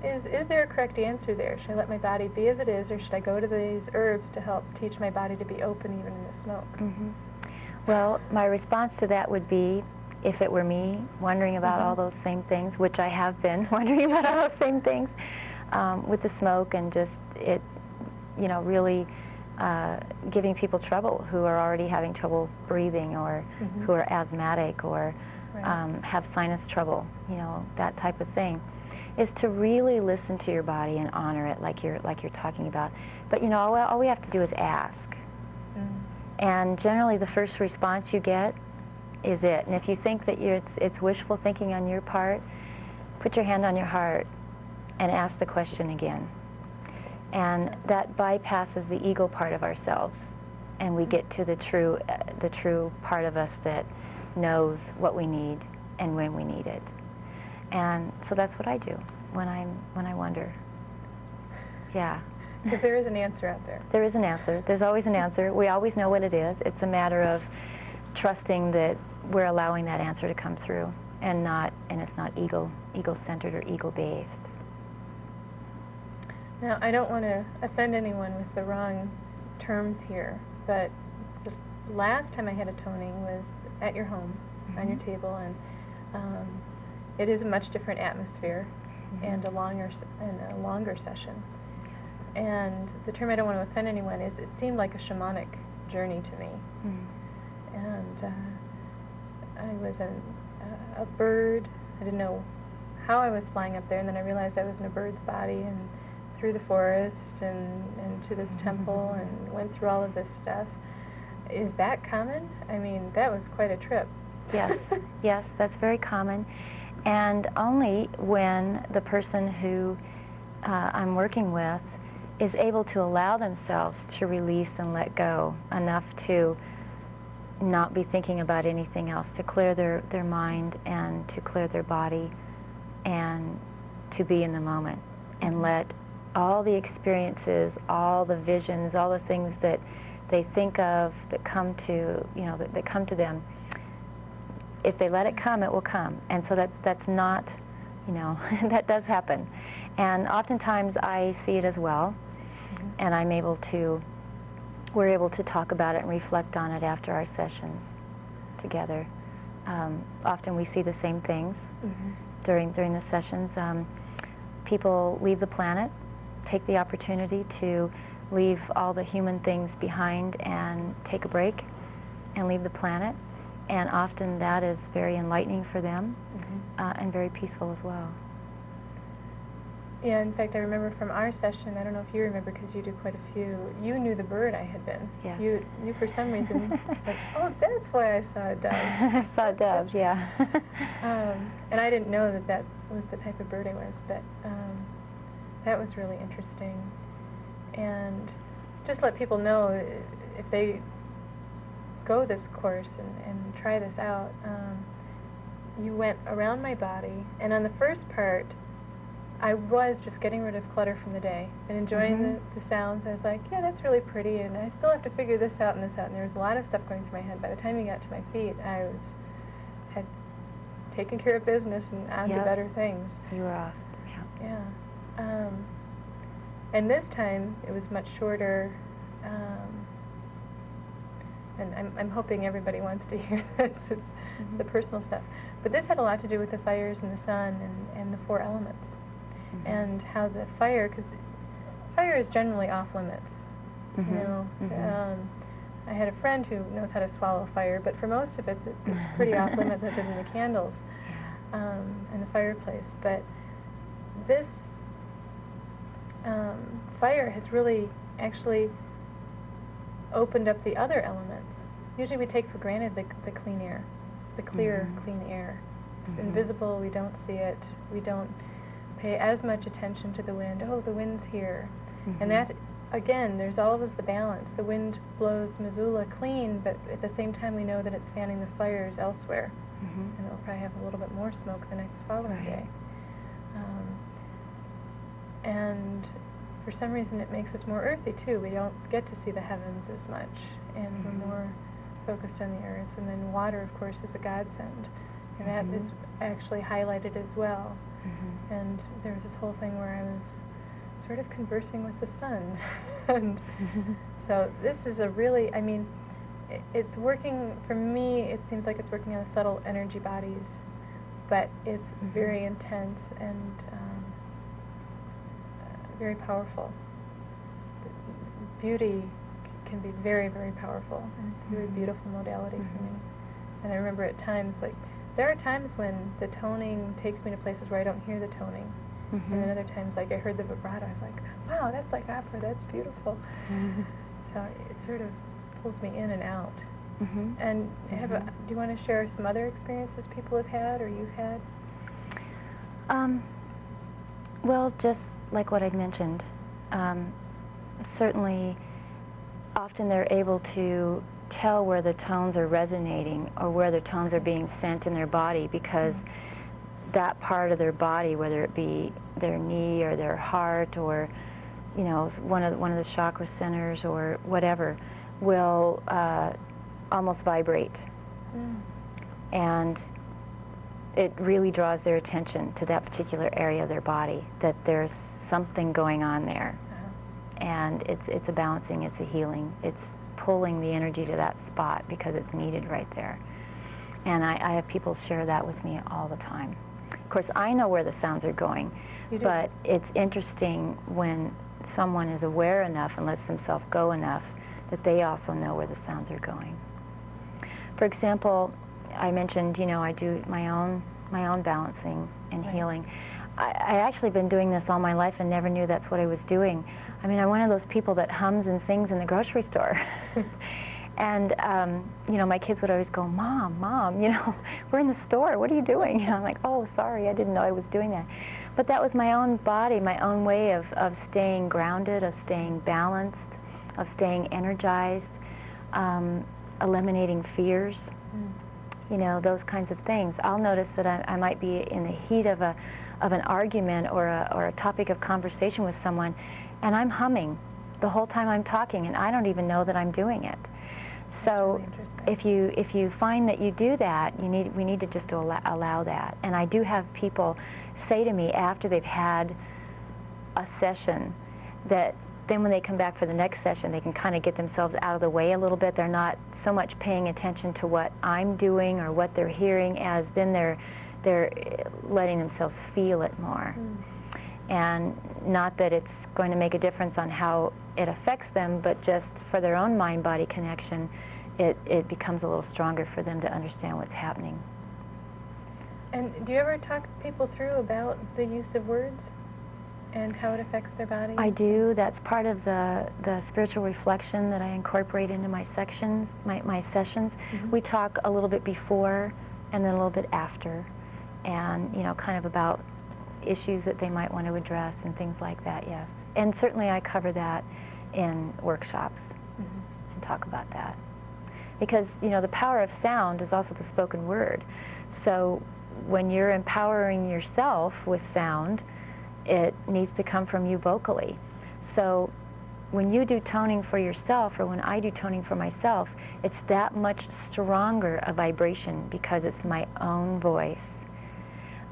Speaker 1: is there a correct answer there? Should I let my body be as it is, or should I go to these herbs to help teach my body to be open even in the smoke?
Speaker 2: Well, my response to that would be, if it were me wondering about all those same things, which I have been wondering about all those same things, with the smoke and just it, you know, really giving people trouble who are already having trouble breathing, or who are asthmatic, or have sinus trouble, you know, that type of thing, is to really listen to your body and honor it, like you're talking about. But you know, all we have to do is ask. And generally the first response you get is it. And if you think that it's wishful thinking on your part, put your hand on your heart and ask the question again. And that bypasses the ego part of ourselves, and we get to the true part of us that knows what we need and when we need it. And so that's what I do when I wonder. Yeah.
Speaker 1: Because there is an answer out there.
Speaker 2: There is an answer. There's always an answer. We always know what it is. It's a matter of trusting that we're allowing that answer to come through, and it's not ego-centered or ego-based.
Speaker 1: Now, I don't want to offend anyone with the wrong terms here, but the last time I had a toning was at your home, on your table, and it is a much different atmosphere and a longer session.
Speaker 2: Yes.
Speaker 1: And the term I don't want to offend anyone is, it seemed like a shamanic journey to me. And I was a bird. I didn't know how I was flying up there, and then I realized I was in a bird's body, and through the forest and to this temple, and went through all of this stuff. Is that common? I mean, that was quite a trip.
Speaker 2: Yes, yes, that's very common. And only when the person who I'm working with is able to allow themselves to release and let go enough to not be thinking about anything else, to clear their mind and to clear their body and to be in the moment and let all the experiences, all the visions, all the things that they think of that come to, you know, that come to them, if they let it come, it will come. And so that's not, you know, that does happen. And oftentimes I see it as well, and we're able to talk about it and reflect on it after our sessions together. Often we see the same things during the sessions. People leave the planet, take the opportunity to leave all the human things behind and take a break and leave the planet. And often that is very enlightening for them and very peaceful as well.
Speaker 1: Yeah, in fact, I remember from our session, I don't know if you remember because you do quite a few, you knew the bird I had been.
Speaker 2: Yes.
Speaker 1: You for some reason, it's like, oh, that's why I saw a dove.
Speaker 2: I saw a dove, yeah.
Speaker 1: And I didn't know that was the type of bird I was, but that was really interesting. And just let people know, if they go this course and try this out, you went around my body, and on the first part, I was just getting rid of clutter from the day and enjoying the sounds. I was like, yeah, that's really pretty, and I still have to figure this out and this out. And there was a lot of stuff going through my head. By the time you got to my feet, I had taken care of business and on to better things.
Speaker 2: You were off.
Speaker 1: Yeah. And this time it was much shorter, and I'm hoping everybody wants to hear this. It's the personal stuff. But this had a lot to do with the fires and the sun and the four elements, and how the fire, because fire is generally off limits. You know, I had a friend who knows how to swallow fire, but for most of it, it's pretty off limits other than the candles and the fireplace. But this fire has really actually opened up the other elements. Usually we take for granted the clean air, the clear, clean air. It's invisible, we don't see it, we don't pay as much attention to the wind. Oh, the wind's here. And that, again, there's always the balance. The wind blows Missoula clean, but at the same time we know that it's fanning the fires elsewhere. And it'll probably have a little bit more smoke the next following day. And for some reason it makes us more earthy too. We don't get to see the heavens as much, and we're more focused on the earth. And then water, of course, is a godsend, and that is actually highlighted as well. And there was this whole thing where I was sort of conversing with the sun. And so this is a really, I mean, it's working, for me, it seems like it's working on the subtle energy bodies, but it's very intense and very powerful. Beauty can be very, very powerful, and it's a very beautiful modality for me. And I remember at times, like, there are times when the toning takes me to places where I don't hear the toning. And then other times, like, I heard the vibrato, I was like, wow, that's like opera, that's beautiful. So it sort of pulls me in and out. And do you want to share some other experiences people have had or you've had?
Speaker 2: Well, just like what I mentioned, certainly often they're able to tell where the tones are resonating or where the tones are being sent in their body, because that part of their body, whether it be their knee or their heart or, you know, one of the chakra centers or whatever, will almost vibrate. And it really draws their attention to that particular area of their body, that there's something going on there. And it's a balancing, it's a healing, it's pulling the energy to that spot because it's needed right there. And I have people share that with me all the time. Of course, I know where the sounds are going, but it's interesting when someone is aware enough and lets themselves go enough that they also know where the sounds are going. For example, I mentioned, you know, I do my own balancing and healing. I actually been doing this all my life and never knew that's what I was doing. I mean, I'm one of those people that hums and sings in the grocery store. And, you know, my kids would always go, Mom, Mom, you know, we're in the store, what are you doing? And I'm like, oh, sorry, I didn't know I was doing that. But that was my own body, my own way of staying grounded, of staying balanced, of staying energized, eliminating fears, you know, those kinds of things. I'll notice that I might be in the heat of an argument or a topic of conversation with someone, and I'm humming the whole time I'm talking, and I don't even know that I'm doing it. So really if you find that you do that, we need to just allow that. And I do have people say to me after they've had a session that then when they come back for the next session, they can kind of get themselves out of the way a little bit. They're not so much paying attention to what I'm doing or what they're hearing, as then they're letting themselves feel it more. And not that it's going to make a difference on how it affects them, but just for their own mind-body connection, it becomes a little stronger for them to understand what's happening.
Speaker 1: And do you ever talk to people through about the use of words and how it affects their bodies?
Speaker 2: I do. That's part of the spiritual reflection that I incorporate into my sections, my sessions. We talk a little bit before and then a little bit after, and, you know, kind of about issues that they might want to address and things like that, yes. And certainly I cover that in workshops and talk about that. Because, you know, the power of sound is also the spoken word. So when you're empowering yourself with sound, it needs to come from you vocally. So when you do toning for yourself, or when I do toning for myself, it's that much stronger a vibration because it's my own voice.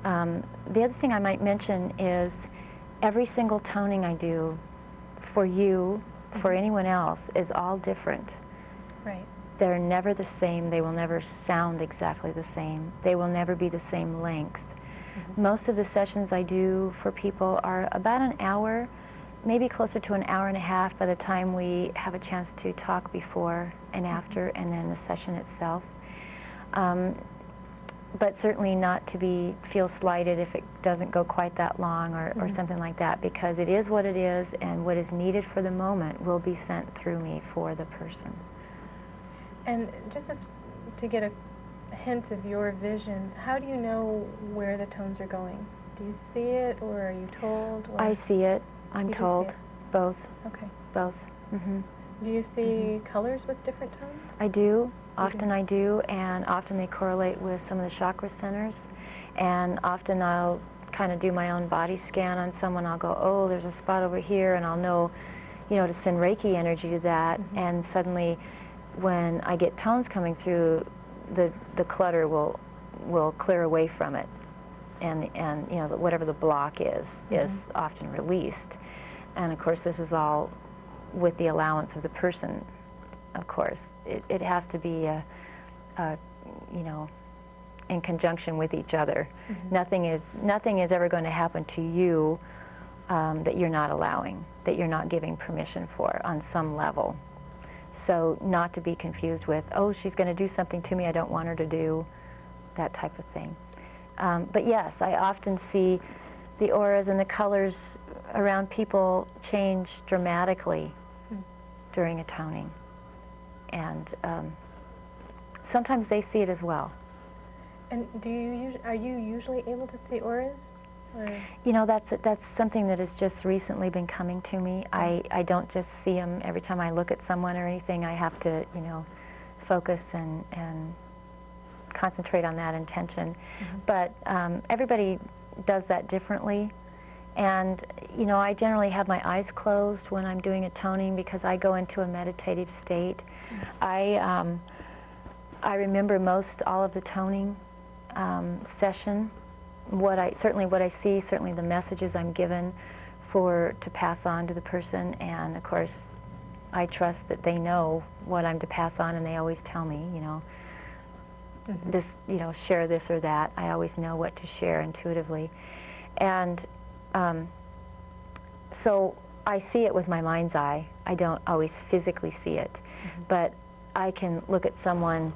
Speaker 2: The other thing I might mention is every single toning I do for you, for anyone else, is all different.
Speaker 1: Right.
Speaker 2: They're never the same. They will never sound exactly the same. They will never be the same length. Most of the sessions I do for people are about an hour, maybe closer to an hour and a half by the time we have a chance to talk before and after, and then the session itself. But certainly not to feel slighted if it doesn't go quite that long or something like that, because it is what it is, and what is needed for the moment will be sent through me for the person.
Speaker 1: And just to get a hint of your vision, how do you know where the tones are going? Do you see it, or are you told? Or
Speaker 2: I see it. I'm
Speaker 1: you do
Speaker 2: told.
Speaker 1: see it?
Speaker 2: Both.
Speaker 1: Okay.
Speaker 2: Both.
Speaker 1: Do you see colors with different tones?
Speaker 2: I do. Often I do, and often they correlate with some of the chakra centers. And often I'll kind of do my own body scan on someone. I'll go, oh, there's a spot over here, and I'll know, to send Reiki energy to that. And suddenly, when I get tones coming through, the clutter will clear away from it, and whatever the block is often released. And of course, this is all with the allowance of the person. Of course, it has to be in conjunction with each other. Nothing is ever going to happen to you that you're not allowing, that you're not giving permission for on some level. So not to be confused with, oh, she's going to do something to me I don't want her to do, that type of thing. But yes, I often see the auras and the colors around people change dramatically during a toning. And sometimes they see it as well.
Speaker 1: And are you usually able to see auras? Or?
Speaker 2: That's something that has just recently been coming to me. I don't just see them every time I look at someone or anything. I have to, focus and concentrate on that intention. But everybody does that differently. And, I generally have my eyes closed when I'm doing a toning because I go into a meditative state. I remember most all of the toning session, what I see, certainly the messages I'm given to pass on to the person, and of course I trust that they know what I'm to pass on, and they always tell me, this, share this or that. I always know what to share intuitively. And so I see it with my mind's eye. I don't always physically see it, but I can look at someone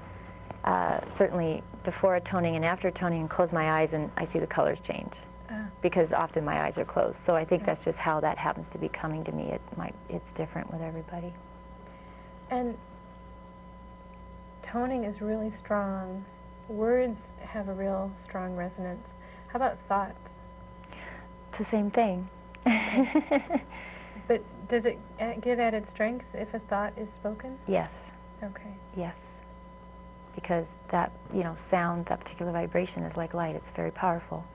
Speaker 2: certainly before a toning and after a toning and close my eyes, and I see the colors change because often my eyes are closed. So I think that's just how that happens to be coming to me. It's different with everybody.
Speaker 1: And toning is really strong. Words have a real strong resonance. How about thoughts?
Speaker 2: It's the same thing.
Speaker 1: But does it give added strength if a thought is spoken?
Speaker 2: Yes.
Speaker 1: Okay.
Speaker 2: Yes. Because that, sound, that particular vibration is like light. It's very powerful.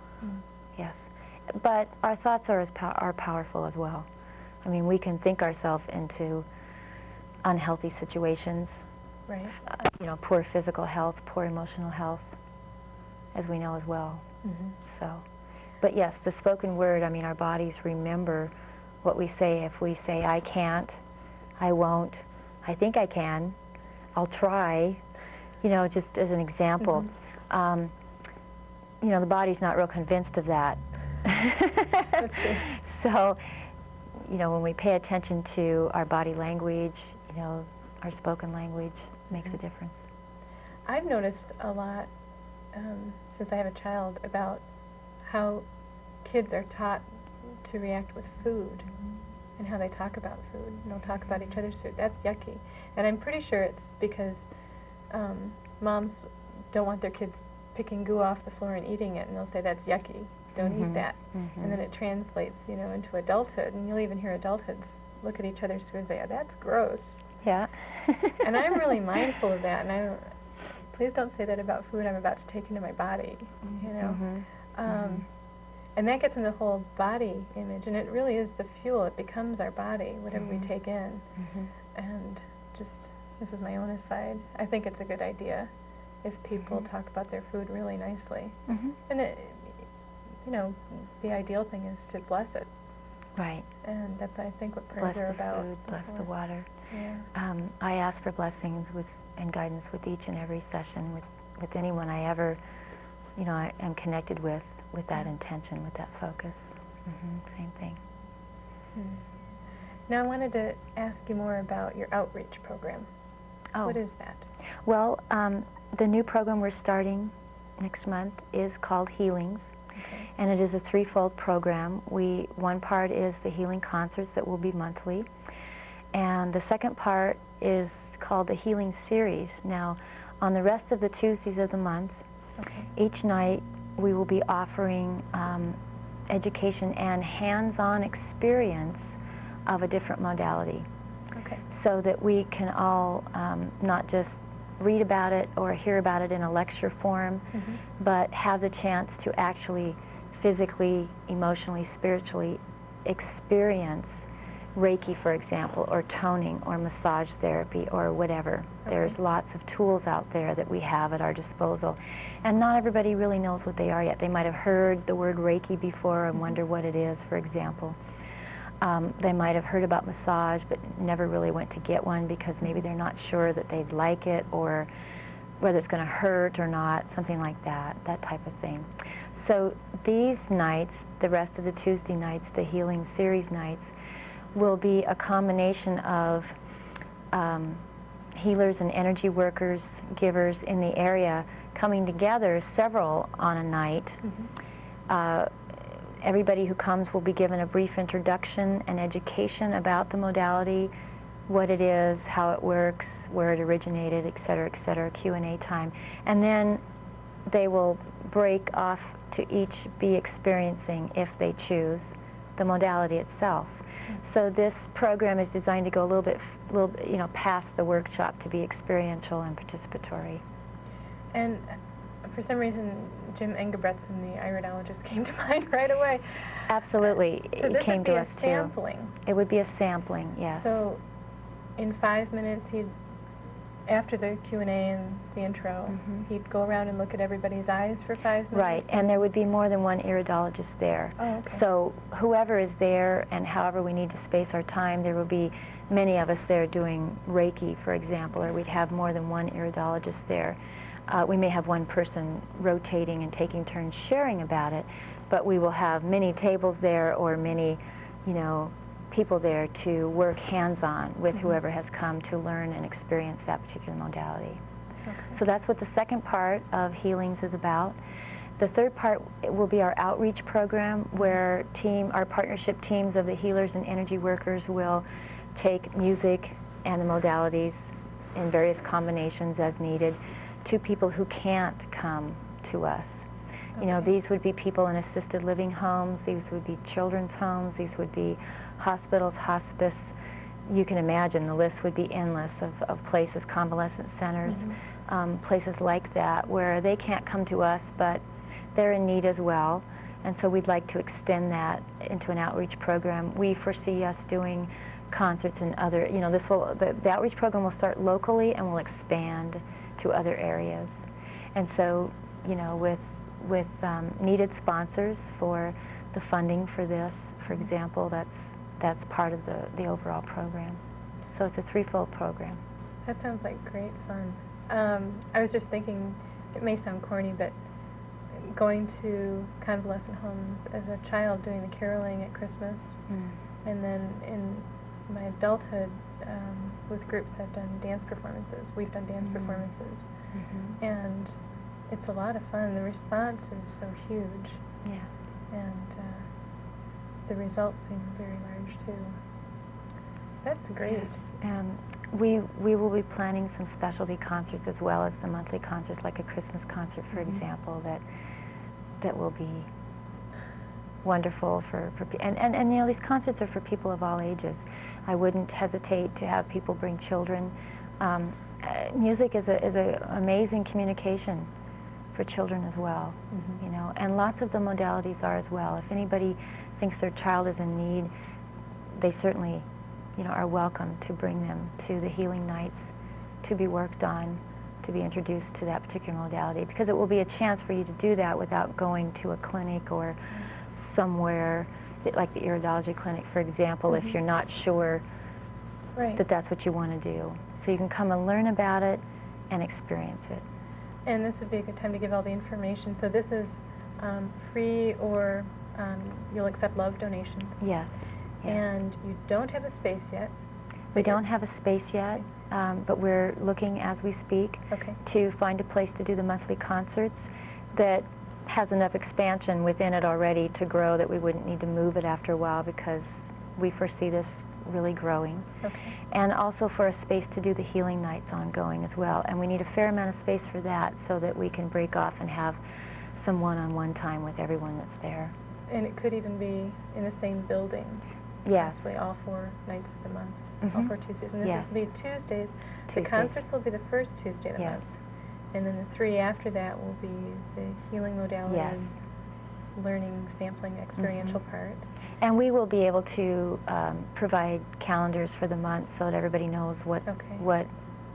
Speaker 2: Yes. But our thoughts are powerful as well. I mean, we can think ourselves into unhealthy situations.
Speaker 1: Right.
Speaker 2: Poor physical health, poor emotional health, as we know as well. So, but yes, the spoken word, our bodies remember what we say. If we say, I can't, I won't, I think I can, I'll try, just as an example. The body's not real convinced of that.
Speaker 1: That's true.
Speaker 2: So, when we pay attention to our body language, our spoken language makes a difference.
Speaker 1: I've noticed a lot, since I have a child, about how kids are taught to react with food and how they talk about food. And they'll talk about each other's food. That's yucky. And I'm pretty sure it's because moms don't want their kids picking goo off the floor and eating it, and they'll say, that's yucky, don't eat that. And then it translates, into adulthood, and you'll even hear adulthoods look at each other's food and say, oh, that's gross.
Speaker 2: Yeah.
Speaker 1: And I'm really mindful of that, and please don't say that about food I'm about to take into my body, And that gets in the whole body image, and it really is the fuel. It becomes our body, whatever we take in. And this is my own aside, I think it's a good idea if people talk about their food really nicely. And the ideal thing is to bless it.
Speaker 2: Right.
Speaker 1: And that's, I think, what prayers
Speaker 2: Bless
Speaker 1: are
Speaker 2: the
Speaker 1: about.
Speaker 2: food, bless the water.
Speaker 1: Yeah.
Speaker 2: I ask for blessings and guidance with each and every session, with anyone I ever, I am connected with that intention, with that focus. Same thing.
Speaker 1: Now I wanted to ask you more about your outreach program.
Speaker 2: Oh.
Speaker 1: What is that?
Speaker 2: Well, the new program we're starting next month is called Healings.
Speaker 1: Okay.
Speaker 2: And it is a threefold program. One part is the healing concerts that will be monthly. And the second part is called the Healing Series. Now, on the rest of the Tuesdays of the month, each night we will be offering education and hands-on experience of a different modality.
Speaker 1: Okay.
Speaker 2: So that we can all not just read about it or hear about it in a lecture form, but have the chance to actually physically, emotionally, spiritually experience Reiki, for example, or toning, or massage therapy, or whatever. Okay. There's lots of tools out there that we have at our disposal. And not everybody really knows what they are yet. They might have heard the word Reiki before and wonder what it is, for example. They might have heard about massage, but never really went to get one because maybe they're not sure that they'd like it, or whether it's going to hurt or not, something like that type of thing. So these nights, the rest of the Tuesday nights, the Healing Series nights, will be a combination of healers and energy workers, givers in the area coming together, several on a night. Everybody who comes will be given a brief introduction and education about the modality, what it is, how it works, where it originated, et cetera, Q&A time. And then they will break off to each be experiencing, if they choose, the modality itself. So this program is designed to go a little bit, past the workshop, to be experiential and participatory.
Speaker 1: And for some reason, Jim Engebretson, the iridologist, came to mind right away.
Speaker 2: Absolutely,
Speaker 1: So
Speaker 2: it came to us too.
Speaker 1: So this would be a sampling.
Speaker 2: It would be a sampling, yes.
Speaker 1: So in 5 minutes, after the Q&A and the intro, he'd go around and look at everybody's eyes for 5 minutes?
Speaker 2: Right, and there would be more than one iridologist there.
Speaker 1: Oh, okay.
Speaker 2: So whoever is there, and however we need to space our time, there will be many of us there doing Reiki, for example, or we'd have more than one iridologist there. We may have one person rotating and taking turns sharing about it, but we will have many tables there, or many, people there to work hands-on with whoever has come to learn and experience that particular modality. Okay. So that's what the second part of Healings is about. The third part will be our outreach program, where our partnership teams of the healers and energy workers will take music and the modalities in various combinations as needed to people who can't come to us. Okay. These would be people in assisted living homes, these would be children's homes, these would be hospitals, hospice. You can imagine the list would be endless of places, convalescent centers, places like that, where they can't come to us, but they're in need as well. And so we'd like to extend that into an outreach program. We foresee us doing concerts and other, the outreach program will start locally and will expand to other areas. And so, with needed sponsors for the funding for this, for example, that's part of the overall program. So it's a threefold program.
Speaker 1: That sounds like great fun. I was just thinking, it may sound corny, but going to convalescent homes as a child, doing the caroling at Christmas, and then in my adulthood, with groups, I've done dance performances. We've done dance performances. And it's a lot of fun. The response is so huge.
Speaker 2: Yes.
Speaker 1: And the results seem very large, too. That's great.
Speaker 2: Yes. We will be planning some specialty concerts as well as the monthly concerts, like a Christmas concert, for example, that will be wonderful for and these concerts are for people of all ages. I wouldn't hesitate to have people bring children. Music is a amazing communication for children as well, and lots of the modalities are as well. If anybody thinks their child is in need, they certainly, are welcome to bring them to the healing nights to be worked on, to be introduced to that particular modality, because it will be a chance for you to do that without going to a clinic or somewhere like the iridology clinic, for example, if you're not sure that that's what you want to do. So you can come and learn about it and experience it.
Speaker 1: And this would be a good time to give all the information. So this is free, or you'll accept love donations.
Speaker 2: Yes.
Speaker 1: And you don't have a space yet.
Speaker 2: We don't have a space yet, but we're looking as we speak to find a place to do the monthly concerts that has enough expansion within it already to grow that we wouldn't need to move it after a while, because we foresee this really growing. And also for a space to do the healing nights ongoing as well. And we need a fair amount of space for that so that we can break off and have some one-on-one time with everyone that's there.
Speaker 1: And it could even be in the same building.
Speaker 2: Yes.
Speaker 1: Possibly all 4 nights of the month, all 4 Tuesdays. And this will be Tuesdays. The concerts will be the first Tuesday of the month. And then the 3 after that will be the healing modality, learning, sampling, experiential part. And
Speaker 2: we will be able to provide calendars for the month so that everybody knows what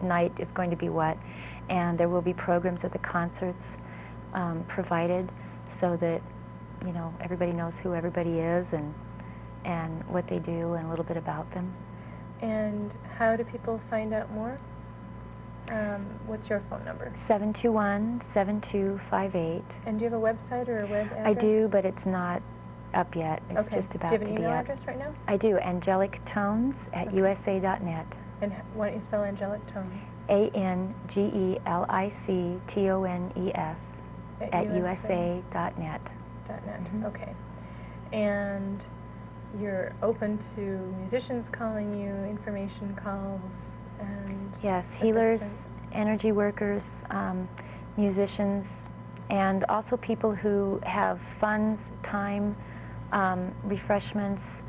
Speaker 2: night is going to be what. And there will be programs at the concerts provided so that, you know, everybody knows who everybody is and what they do and a little bit about them.
Speaker 1: And how do people find out more? What's your phone number?
Speaker 2: 721-7258.
Speaker 1: And do you have a website or a web address?
Speaker 2: I do, but it's not up yet. It's just about to be up.
Speaker 1: Do you have an email address right now?
Speaker 2: I do. AngeliqueTones@usa.net.
Speaker 1: And why don't you spell Angelique Tones?
Speaker 2: ANGELICTONES @usa.net.
Speaker 1: Okay. And you're open to musicians calling you, information calls, and
Speaker 2: yes, healers, energy workers, musicians, and also people who have funds, time, refreshments,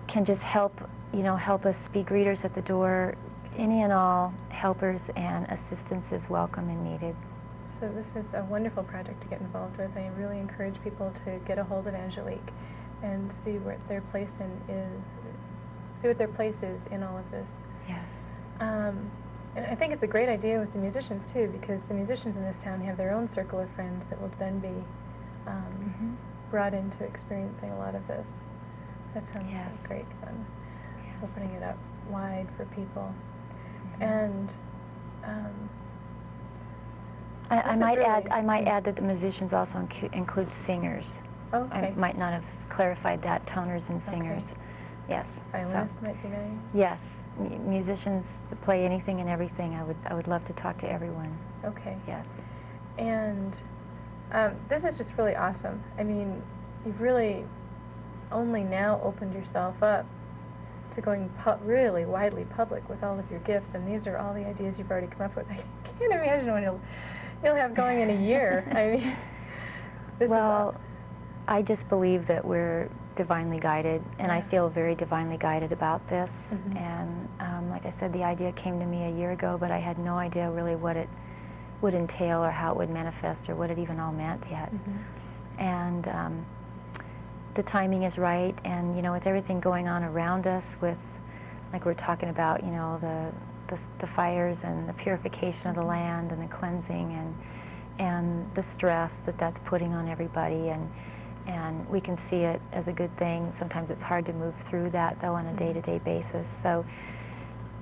Speaker 2: can just help us be greeters at the door. Any and all helpers and assistance is welcome and needed.
Speaker 1: So this is a wonderful project to get involved with. I really encourage people to get a hold of Angelique and see what their place is in all of this.
Speaker 2: Yes.
Speaker 1: And I think it's a great idea with the musicians too, because the musicians in this town have their own circle of friends that will then be brought into experiencing a lot of this. That sounds like great fun. Opening it up wide for people. And I might add that the musicians also include singers. I might not have clarified that, toners and singers. Yes. Violinists might be nice.
Speaker 2: Yes. Musicians that play anything and everything. I would love to talk to everyone.
Speaker 1: Okay.
Speaker 2: Yes.
Speaker 1: And this is just really awesome. I mean, you've really only now opened yourself up to going really widely public with all of your gifts, and these are all the ideas you've already come up with. I can't imagine what you'll have going in a year. I mean, this is
Speaker 2: I just believe that we're divinely guided, and I feel very divinely guided about this. And like I said, the idea came to me a year ago, but I had no idea really what it would entail or how it would manifest or what it even all meant yet. And the timing is right, and with everything going on around us, with, like we're talking about, the fires and the purification of the land and the cleansing and the stress that's putting on everybody, and we can see it as a good thing. Sometimes it's hard to move through that, though, on a day-to-day basis. So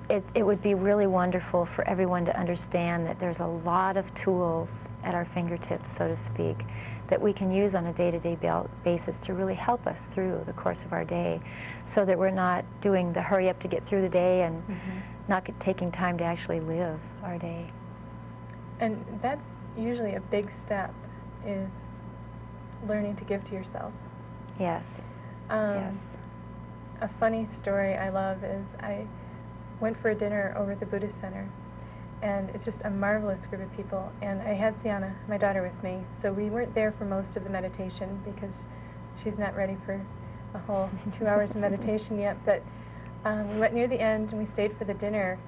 Speaker 2: it would be really wonderful for everyone to understand that there's a lot of tools at our fingertips, so to speak, that we can use on a day-to-day basis to really help us through the course of our day, so that we're not doing the hurry up to get through the day and not taking time to actually live our day.
Speaker 1: And that's usually a big step, is learning to give to yourself.
Speaker 2: Yes.
Speaker 1: Yes. A funny story I love is I went for a dinner over at the Buddhist Center, and it's just a marvelous group of people, and I had Sienna, my daughter, with me, so we weren't there for most of the meditation because she's not ready for a whole 2 hours of meditation yet, but we went near the end and we stayed for the dinner,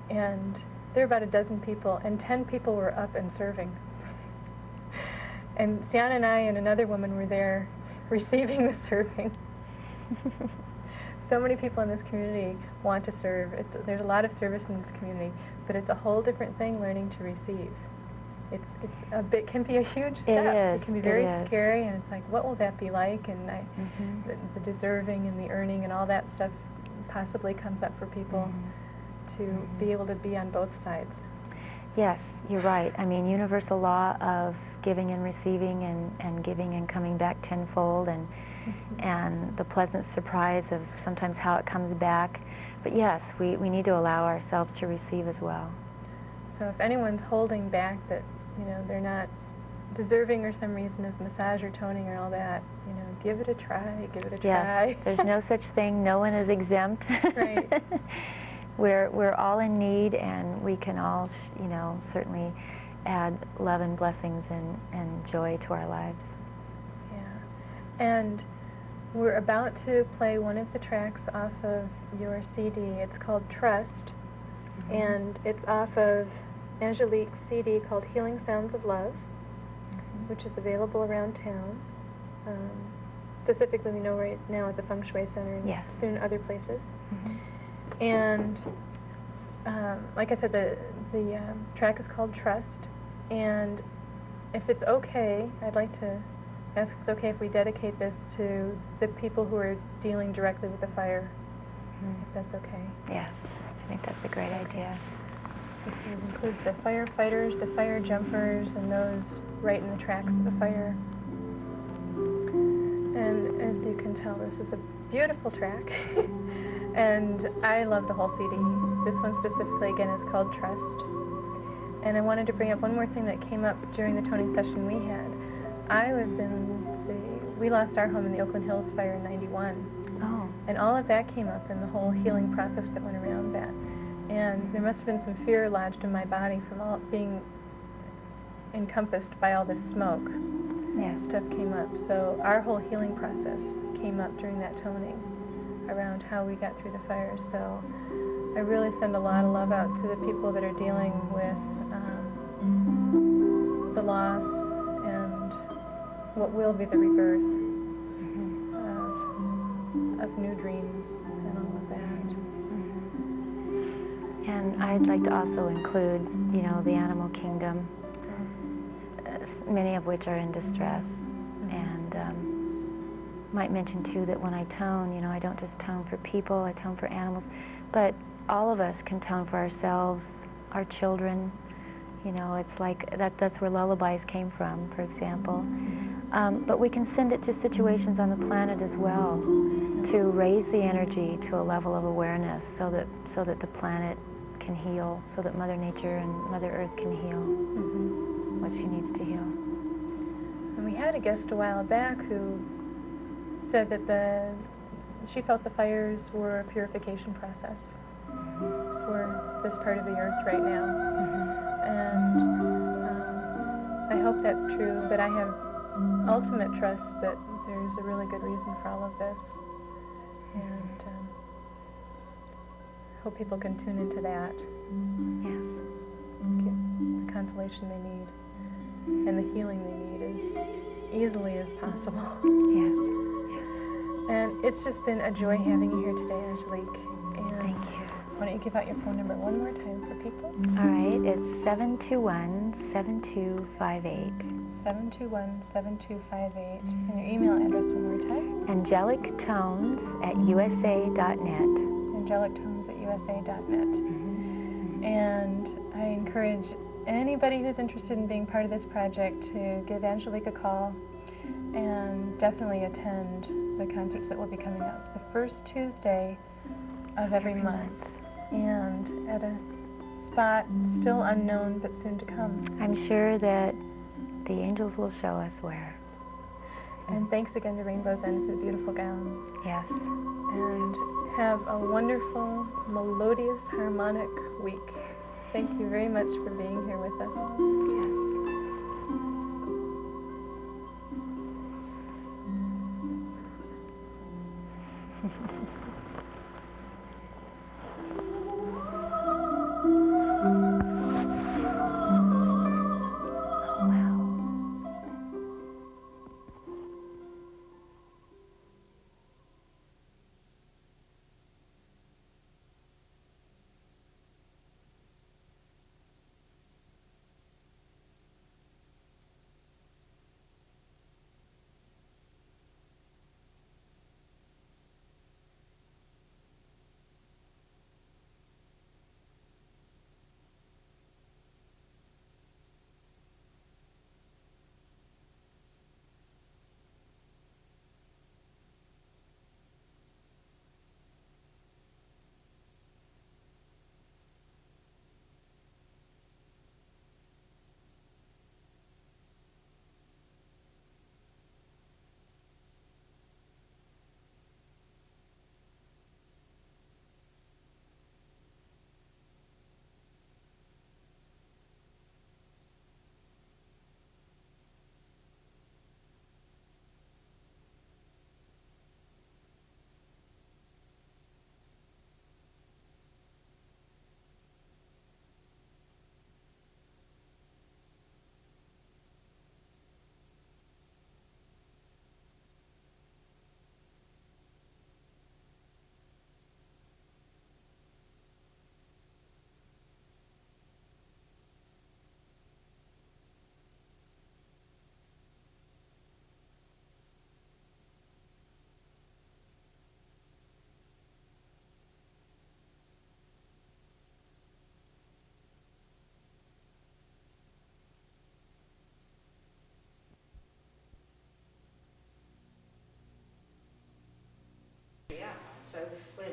Speaker 1: and there were about a dozen people, and 10 people were up and serving. And Sienna and I and another woman were there receiving the serving. So many people in this community want to serve. There's a lot of service in this community, but it's a whole different thing learning to receive. it's a bit, can be a huge step.
Speaker 2: It is.
Speaker 1: It can be
Speaker 2: It
Speaker 1: very
Speaker 2: is.
Speaker 1: scary, and it's like, what will that be like? And
Speaker 2: Mm-hmm.
Speaker 1: the deserving and the earning and all that stuff possibly comes up for people
Speaker 2: Mm-hmm.
Speaker 1: to
Speaker 2: Mm-hmm.
Speaker 1: be able to be on both sides.
Speaker 2: Yes, you're right. I mean, universal law of giving and receiving, and giving and coming back tenfold, and the pleasant surprise of sometimes how it comes back. But yes, we need to allow ourselves to receive as well.
Speaker 1: So if anyone's holding back that, they're not deserving or some reason of massage or toning or all that, give it a try, give it a try.
Speaker 2: Yes, there's no such thing. No one is exempt.
Speaker 1: Right.
Speaker 2: We're all in need, and we can all, certainly add love and blessings and joy to our lives.
Speaker 1: Yeah. And we're about to play one of the tracks off of your CD. It's called Trust, and it's off of Angelique's CD called Healing Sounds of Love, which is available around town. Specifically, we know right now at the Feng Shui Center, and
Speaker 2: Yes.
Speaker 1: soon other places. And like I said, the track is called Trust, and if it's okay, I'd like to ask if it's okay if we dedicate this to the people who are dealing directly with the fire, if that's okay.
Speaker 2: Yes, I think that's a great idea.
Speaker 1: This includes the firefighters, the fire jumpers, and those right in the tracks of the fire. And as you can tell, this is a beautiful track. And I love the whole CD. This one specifically, again, is called Trust. And I wanted to bring up one more thing that came up during the toning session we had. We lost our home in the Oakland Hills fire in '91.
Speaker 2: Oh.
Speaker 1: And all of that came up in the whole healing process that went around that. And there must have been some fear lodged in my body from all being encompassed by all this smoke.
Speaker 2: Yes.
Speaker 1: Stuff came up. So our whole healing process came up during that toning around how we got through the fires. So I really send a lot of love out to the people that are dealing with the loss and what will be the rebirth of new dreams and all of that.
Speaker 2: And I'd like to also include, the animal kingdom, many of which are in distress. And might mention too that when I tone, I don't just tone for people, I tone for animals, but all of us can tone for ourselves, our children. It's like that's where lullabies came from, for example. But we can send it to situations on the planet as well to raise the energy to a level of awareness so that the planet can heal, so that Mother Nature and Mother Earth can heal what she needs to heal.
Speaker 1: And we had a guest a while back who said that she felt the fires were a purification process for this part of the earth right now. And I hope that's true, but I have ultimate trust that there's a really good reason for all of this. And hope people can tune into that.
Speaker 2: Yes.
Speaker 1: Get the consolation they need and the healing they need as easily as possible.
Speaker 2: Yes.
Speaker 1: And it's just been a joy having you here today, Angelique. And
Speaker 2: Thank you.
Speaker 1: why don't you give out your phone number one more time for people?
Speaker 2: All right, it's 721-7258.
Speaker 1: 721-7258. And your email address one more time?
Speaker 2: AngeliqueTones@usa.net.
Speaker 1: AngeliqueTones@usa.net. And I encourage anybody who's interested in being part of this project to give Angelique a call and definitely attend the concerts that will be coming up the first Tuesday of every month, and at a spot still unknown but soon to come.
Speaker 2: I'm sure that the angels will show us where.
Speaker 1: And thanks again to Rainbow's End for the beautiful gowns.
Speaker 2: Yes.
Speaker 1: And have a wonderful, melodious, harmonic week. Thank you very much for being here with us.
Speaker 2: Yes.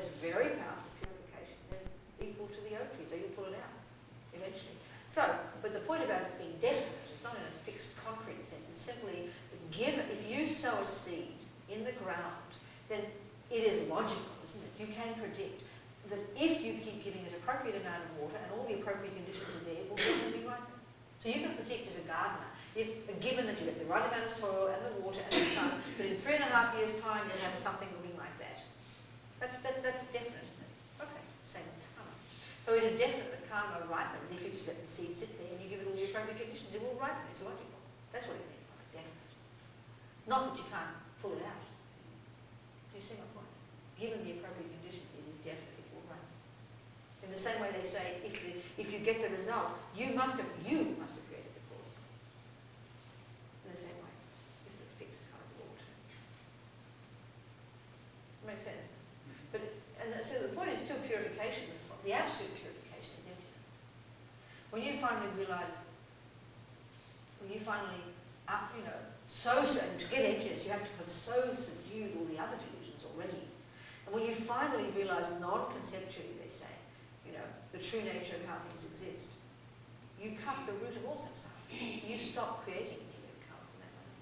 Speaker 3: it's very powerful purification, then equal to the oak tree, so you'll pull it out eventually. So, but the point about it being definite, it's not in a fixed concrete sense, it's simply given, if you sow a seed in the ground, then it is logical, isn't it? You can predict that if you keep giving it appropriate amount of water and all the appropriate conditions are there, it will definitely be ripen. So you can predict as a gardener, if given that you get the right amount of soil and the water and the sun, that in 3.5 years' time you'll have something looking like that. That's definite, isn't it? Okay, same with karma. So it is definite that karma ripens if you just let the seed sit there and you give it all the appropriate conditions. It will ripen, it's logical. That's what it means by definite. Not that you can't pull it out. Do you see my point? Given the appropriate conditions, it is definite, it will ripen. In the same way they say, if you get the result, you must have created the cause. In the same way, this is a fixed kind of law. Makes sense? But so the point is still purification. The absolute purification is emptiness. When you finally realise, to get emptiness, you have to have so subdued all the other delusions already. And when you finally realise non-conceptually, they say, the true nature of how things exist, you cut the root of all samsara. You stop creating negative karma from that moment.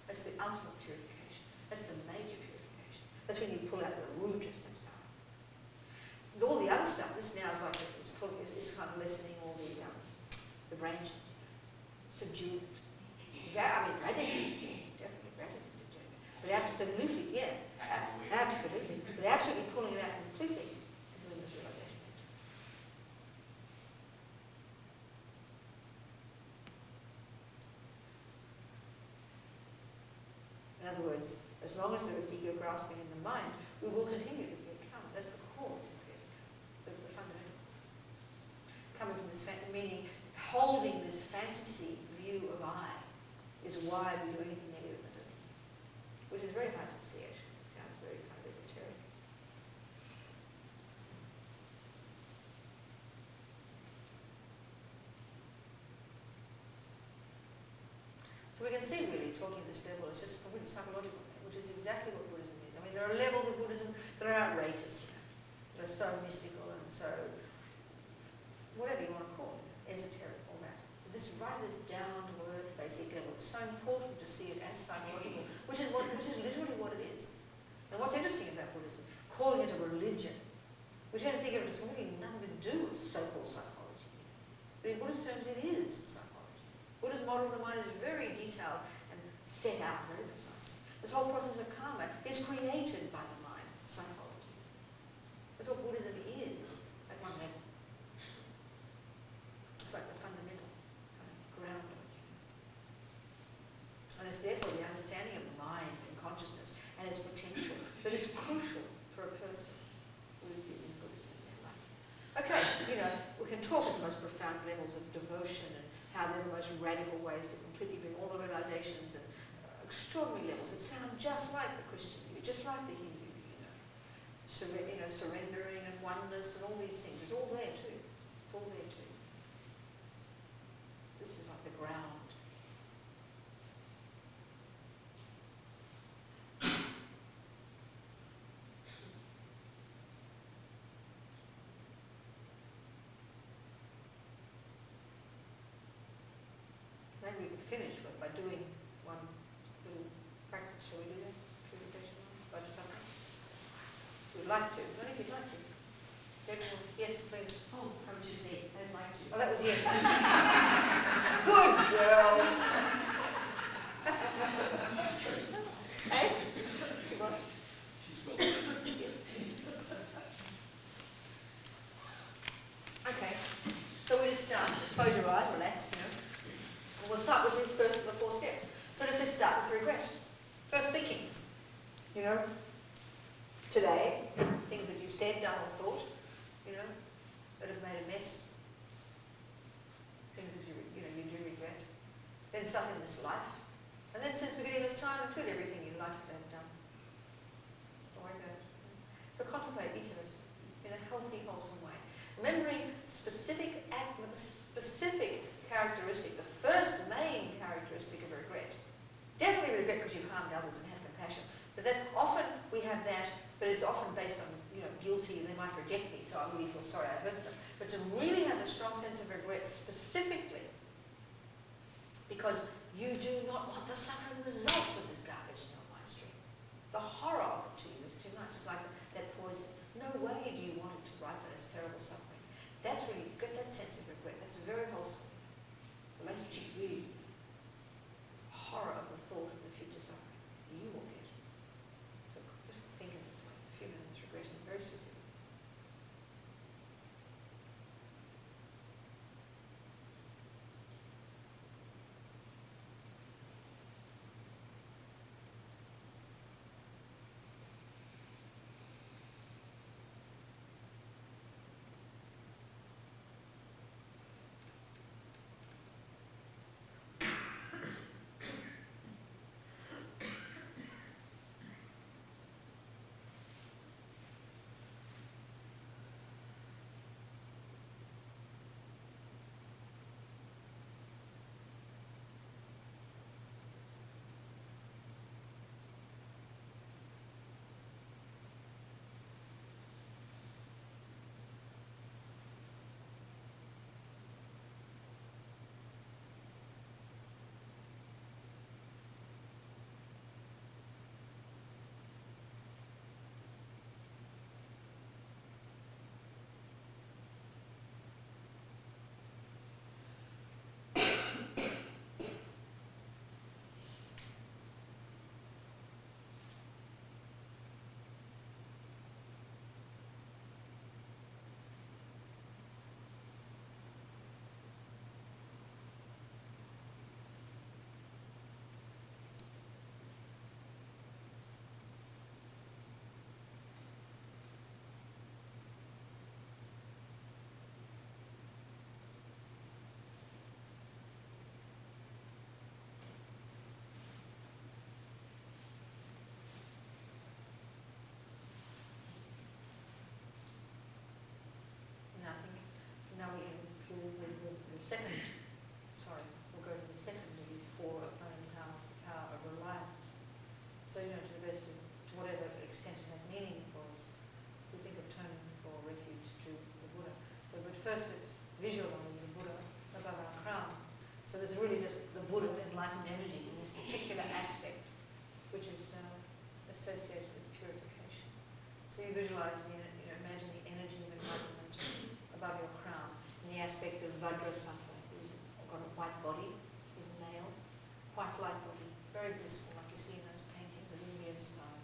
Speaker 3: That's the ultimate purification. That's the major purification. That's when you pull out the root of samsara. All the other stuff, this now is like it's kind of lessening all the branches, subdued. Radically subdued, definitely radically subdued. But absolutely, yeah, absolutely. But absolutely pulling it out completely is when this realization. In other words, as long as there is ego grasping in the mind, we will continue to create karma. That's the cause of creating karma, the fundamental. Coming from this meaning, holding this fantasy view of I is why we do anything negative in it, which is very hard to see actually. It sounds very kind of esoteric. So we can see really, talking at this level, it's just a really psychological thing, which is exactly what Buddhism is. I mean, there are levels of Buddhism that are outrageous, that are so mystical and so, whatever you want to call it, esoteric, all that. But this right, this down-to-earth basic level, it's so important to see it as psychological, which is literally what it is. And what's interesting about Buddhism, calling it a religion, we tend to think of it as really nothing to do with so-called psychology. But in Buddhist terms, it is psychology. Buddha's model of the mind is very detailed and set out very precisely. This whole process of karma is created by the mind, psychology. That's what Buddhism is at one level. It's like the fundamental kind of ground of it. And it's therefore the understanding of the mind and consciousness and its potential that is crucial for a person who is using Buddhism in their life. Okay, we can talk at the most profound levels of devotion and how they're the most radical ways to completely bring all the realizations and extraordinary levels that sound just like the Christian view, just like the Hindu view, surrendering and oneness and all these things. It's all there too. It's all there too. This is like the ground. Maybe we could finish by doing one little practice. Shall we do that? Purification by something? We'd like to. Only if you'd like to. Yes, please.
Speaker 4: Oh, I would just say I'd like to.
Speaker 3: Oh, that was yes. Good girl. Hey? Come on.
Speaker 5: She's well done.
Speaker 3: Okay. So we just start. Just close your eyes, relax, And we'll start with the first of the 4 steps. So let's just start with regret. First thinking. Today, things that you said, done, or thought, that have made a mess. Things that you do regret. Then stuff in this life. And then since the beginning of this time, include everything you'd like to have done. Don't worry about it. So contemplate each of us in a healthy, wholesome way. Remembering specific characteristic, the first main characteristic of regret. Definitely regret because you've harmed others and have compassion. But then often we have that, but it's often based on, guilty and they might reject me, so I really feel sorry I hurt them. But to really have a strong sense of regret specifically because you do not want the suffering results of this garbage in your mind stream. The horror of it to you is too much. It's like that poison. No way do you want it to ripen as terrible suffering. That's really good, that sense of regret. That's very wholesome. Relationship really. Horror of the thought of the future suffering. You will get. So just think of this way. A few minutes regretting, very specific. Now we the second, we'll go to the second of these four opponent powers, the power of reliance. So, to the best of, to whatever extent it has meaning for us, we think of turning for refuge to the Buddha. So, but first let's visualize the Buddha above our crown. So there's really just the Buddha, enlightened energy, in this particular aspect, which is associated with purification. So you visualize, imagine the energy of enlightenment above your crown, in the aspect of Vajrasattva. He's got a white body, he's male, white light body, very blissful, like you see in those paintings of Indian style,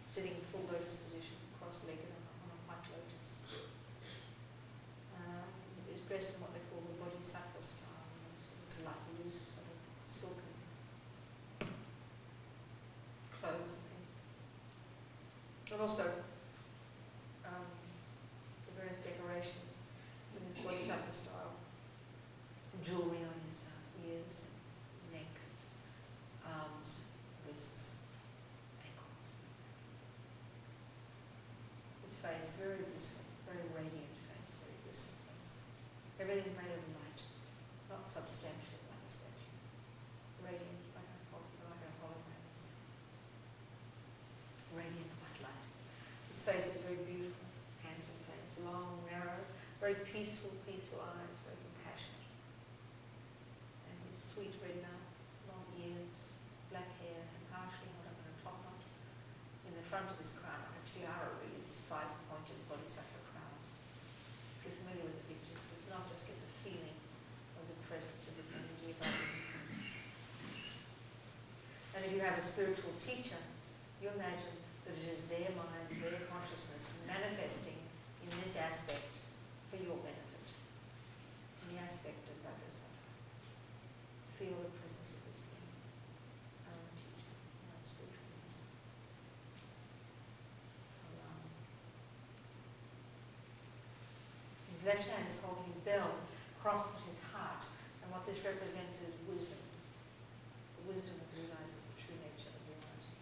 Speaker 3: sitting in full lotus position, cross-legged on a white lotus. He's dressed in what they call the Bodhisattva style, sort of light, loose, sort of silken clothes and things. And also, the various decorations in this Bodhisattva style, jewelry on his ears, neck, arms, wrists, ankles. His face, very blissful, very radiant face, very blissful face. Everything's made of light, not substantial like a statue. Radiant, like a hologram. Radiant white light. His face is very beautiful, handsome face, long, narrow, very peaceful eyes, very compassionate. And his sweet red mouth, long ears, black hair, and partially held up in a top knot. In the front of his crown, like a tiara really, this five-pointed Bodhisattva crown. If you're familiar with the pictures, you can not just get the feeling of the presence of this energy above him. And if you have a spiritual teacher, you imagine that it is their mind, their consciousness manifesting in this aspect for your benefit, in the aspect of Vajrasattva. Feel the presence of this being, our teacher, our spiritual master. His left hand is holding a bell crossed at his heart, and what this represents is wisdom. The wisdom that realizes the true nature of reality.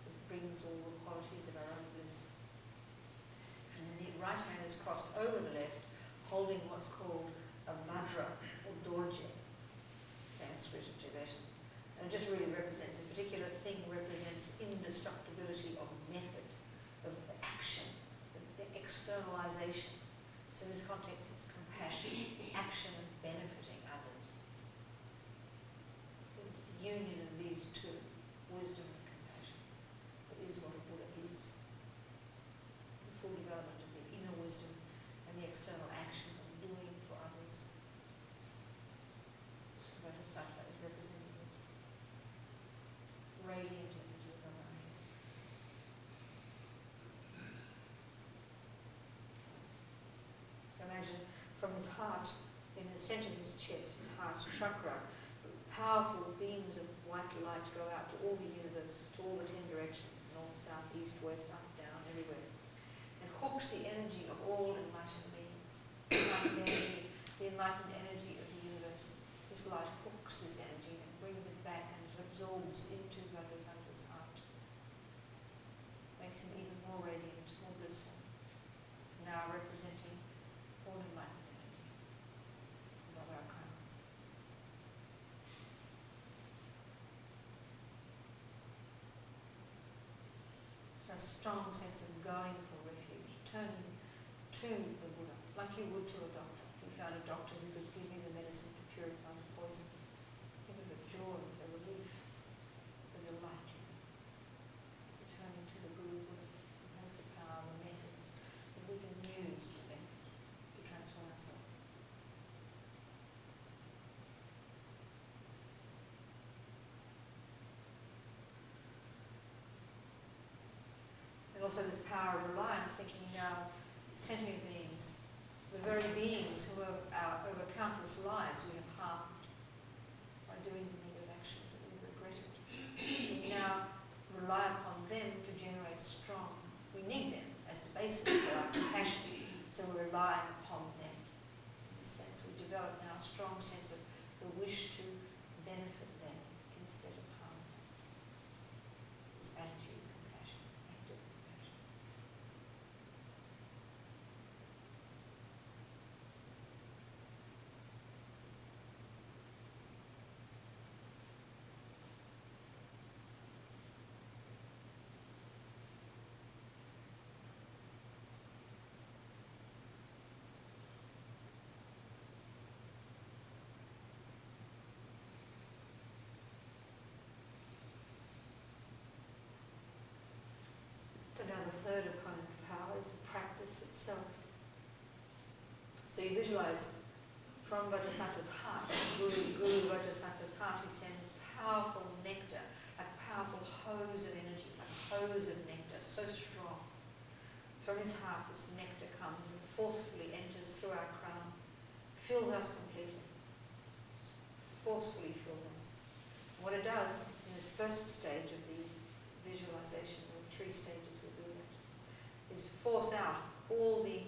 Speaker 3: It brings all the qualities of our own bliss. And the right hand is crossed over the left, holding what's called a vajra, or dorje, Sanskrit and Tibetan. And it just really represents, this particular thing represents indestructibility of method, of action and benefiting others. It's the union of these two, wisdom and compassion, that is what a Buddha is. The full development of the inner wisdom and the external action of doing for others. Bodhisattva is representing this radiant energy of our minds. So imagine from his heart, in the center of his chest, his heart chakra, powerful beams of white light go out to all the universe, to all the 10 directions, north, south, east, west, up, down, everywhere, and hooks the energy of all enlightened beings. The enlightened energy of the universe. This light hooks this energy and brings it back and it absorbs into Bodhisattva's heart. Makes him even more radiant, more blissful. Now representing all enlightened energy above our crowns. A strong sense of going for refuge, turning to the Buddha, like you would to a doctor. If you found a doctor who could give you the medicine to purify the poison, think of the joy, the relief, the delight in returning to the Guru Buddha, who has the power, the methods that we can use to benefit, to transform ourselves. And also this power of reliance, thinking now, sentient beings, the very beings who have over countless lives we have harmed by doing the negative actions that we've regretted. We now rely upon them to generate strong. We need them as the basis for our compassion, so we're relying upon them. In this sense, we develop now a strong sense of the wish to benefit them instead of harm them. This attitude of compassion, active compassion. So now the third opponent of power is the practice itself. So you visualize from Bodhisattva's heart, Guru Bodhisattva's heart, he sends powerful nectar, like a powerful hose of energy, like a hose of nectar, so strong. From his heart this nectar comes and forcefully enters through our crown, fills us completely, forcefully fills us. What it does in this first stage of the visualization, or 3 stages we do that, is force out all the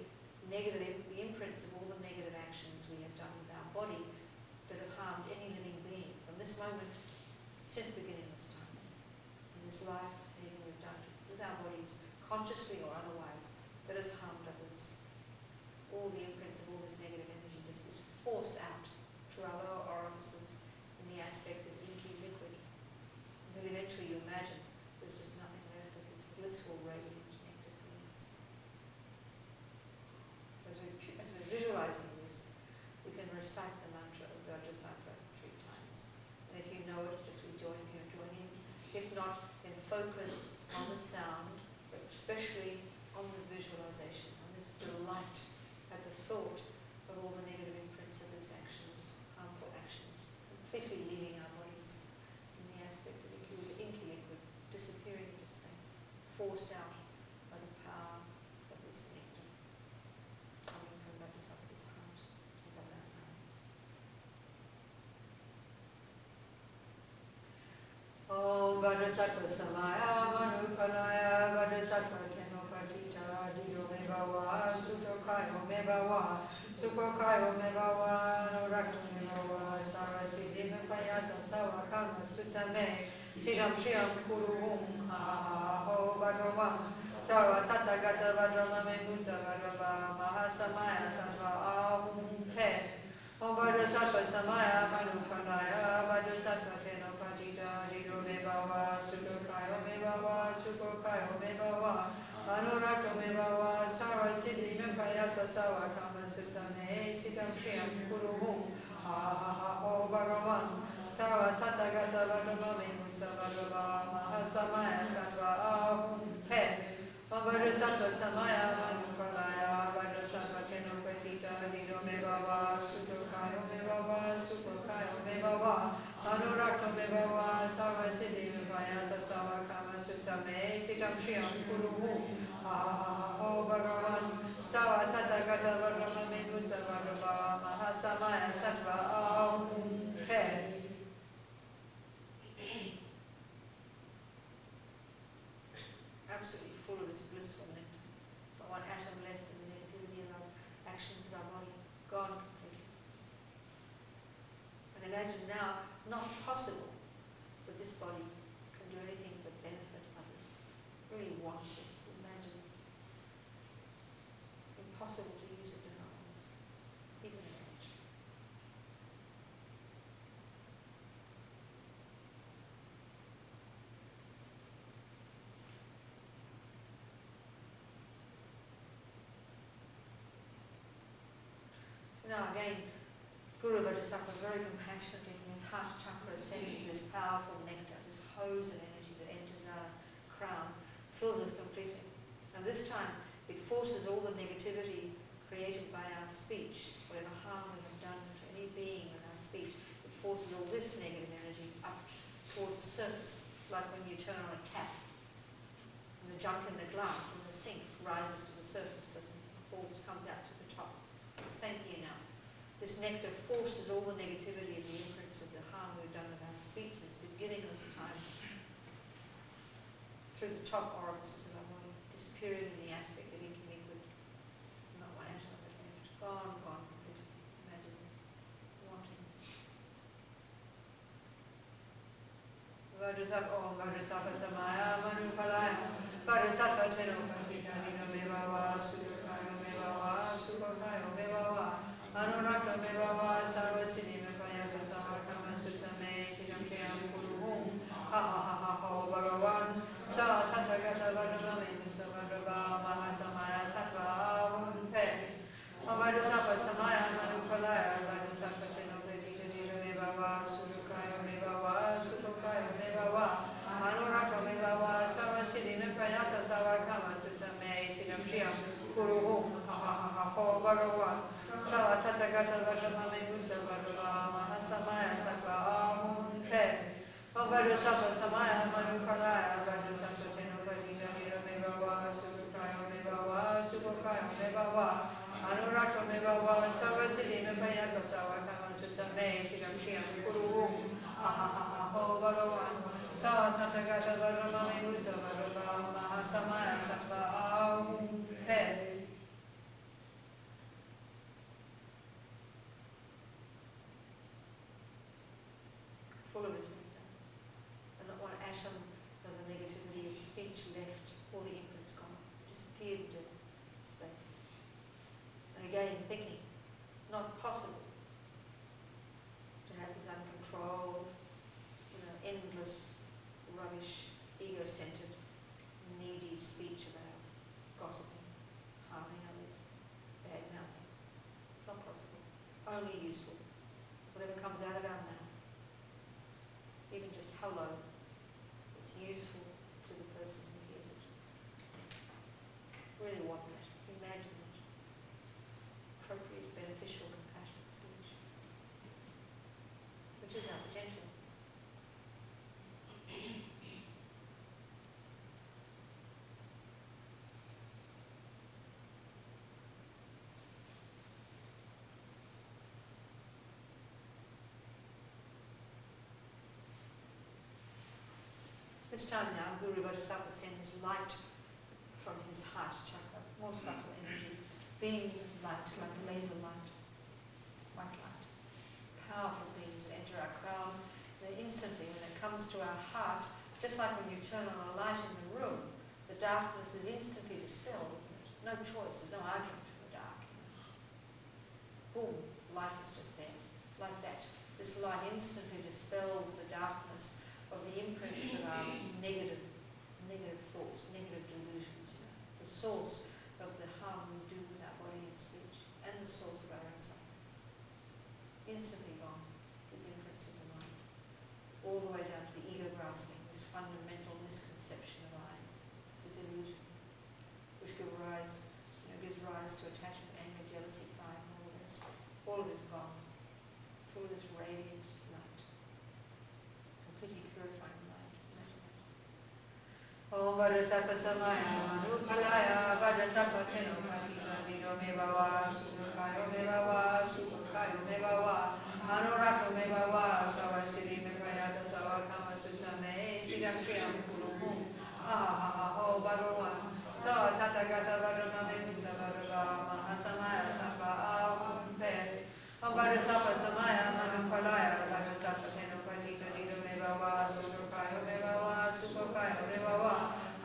Speaker 3: negative, the imprints of all the negative actions we have done with our body that have harmed any living being from this moment, since the beginning of this time. In this life, anything we've done with our bodies, consciously or otherwise, that has harmed others. All the imprints of all this negative energy just is forced out through our lower orifices in the aspect of inky liquid. Until eventually you imagine there's just nothing left of this blissful, radiant nectar feelings. So as we're visualizing this, we can recite the mantra of Bodhisattva 3 times. And if you know it, just join in. If not, then focus on the sound, but especially on the visualization, on this delight at the thought of all the negative imprints of these actions, harmful actions, completely leaving our bodies in the aspect of inky liquid, disappearing into space, forced out by the power of this nectar coming from Bodhisattva's heart above our minds. Om Bodhisattva Samaya Manupalaya Bodhisattva Tenopatita Dido Mebawa Sutokayo Mebawa Sukokayo Mebawa Norakto Mebawa Sarasiddhi Mepayasa Sawa Karma Sutame Sijam Shiyam Kuruhum Ha Ho Bhagavan Sarva Tathagata Vajrama Mebuddha Vajrava Mahasamaya Sarva Ahum Pe Om Bodhisattva Samaya Manupalaya Bodhisattva Tenopatita Dido Mebawa Sutokayo Mebawa Sukokayo Mebawa Anurakto Mebawa Sarva Siddhi Mepayasa Sawa Kama Sutame Sita sikam shriyam kuruhum. Ha ha ha ho Bhagavan. Sarva tathagata vajramami mutsavajrava mahasamaya sattva ahum pe. Vajrasattva samaya manukalaya vajrasattva chenopatita diro me bhava sutokayo me bhava sutokayo me bhava anurakta me bhava sarva siddhi me vayasa sarva kama sutame sikam shriyam kuruhum. Ha ha ha ho Bhagavan. Sarva tathagata vajramami mutsavajrava mahasamaya sattva ahum pe. Absolutely full of this blissful nectar. Not one atom left in the negativity of our actions of our body. Gone completely. And imagine now, not possible that this body can do anything but benefit others. Really want this, imagine this. Impossible to use it to harm others, even in age. So now again, Guru Vajrasattva very compassionately from his heart chakra sends this powerful nectar, this hose of energy that enters our crown, fills us completely. And this time it forces all the negativity created by our speech, whatever harm we have done to any being with our speech, it forces all this negative energy up towards the surface, like when you turn on a tap and the junk in the glass in the sink rises to the surface, doesn't it? Falls, comes out through the top. Same here now. This nectar forces all the negativity of the imprints of the harm we've done with our speech since the beginning of this time through the top orifices of our body, disappearing in the aspect of inky liquid. Not one atom of it left. Gone, gone completely. Imagine this. Wanting. Vajrasattva Om Vajrasattva Samaya Manupalaya Vajrasattva Teno Patita Nino Mevava Sukakayo Mevava Sukakayo Mevava Anurakta Mevava Sarva Siddhi Mepayaka Sarvakama Sutame Sikam Shriyam Kuruhum. Ha ha ha ha ho Bhagavan. Sa Tathagata Vajramami Mutsavajrava Mahasamaya Sattva ahum pe. Vajrasattva Samaya Manupalaya Vajrasattva Teno Patita Nino Mevava Sukakayo Mevava Sukakayo Mevava Anurakta Mevava Sarva Siddhi Mepayaka Sarvakama Sutame Sikam Shriyam Kuruhum. Ha ha ha ha ho Bhagavan. Sa Tathagata Vajramami Mutsavajrava Mahasamaya Sattva ahum pe. Vajrasattva Samaya Manupalaya Vajrasattva Teno Patita Nino Mevava Sukakayo Mevava Sukakayo Mevava Anurakta Mevava Sarva Siddhi Mepayaka Sarvakama Sutame Sikam Shriyam Kuruhum. Ha ha ha ha ho Bhagavan. Sa Tathagata Vajramami Mutsavajrava Mahasamaya Sattva ahum pe. Full of his nectar. And not one atom of the negativity of speech left, all the imprints gone, disappeared into space. And again, thinking, not possible to have this uncontrolled, endless, rubbish, ego-centered, needy speech of ours, gossiping, harming others, bad mouthing. Not possible. Only useful. Whatever comes out of our mouth, even just hello, it's useful to the person who hears it. Really want that. Imagine that. Appropriate, beneficial, compassionate speech, which is our potential. This time now, Guru Vajrasattva sends light from his heart chakra, more subtle energy, beams of light, like laser light, white light. Powerful beams that enter our crown. They instantly, when it comes to our heart, just like when you turn on a light in the room, the darkness is instantly dispelled, isn't it? No choice, there's no argument for the dark. Boom, light is just there, like that. This light instantly dispels the darkness of the imprints of our negative thoughts, negative delusions, the source of the harm we do with our body and speech, and the source of our own suffering. instantly gone, these imprints of the mind, all the way down to the ego grasping, this fundamental misconception of I, this illusion, which gives rise to attachment, anger, jealousy, pride, and all of this. All of this gone, full of this radiant light, completely purifying light. Imagine that. Om Vajrasattva Samaya Manupalaya Vajrasattva Teno Patita Vido Me Bhava Sukhayo Me Bhava Sukhayo Me Bhava Anurato Me Bhava Savasiri Me Prayata Savakama Sutta Me Siddham Triyam Kulum Ahahaho Bhagavan Sa Tathagata Vajramame Muksa Vajrava Mahasamaya Sattva Aham Pe Om Vajrasattva Samaya Manupalaya Vajrasattva Teno Patita Vido Me Bhava Sukhayo Me Bhava Sukhayo Me Bhava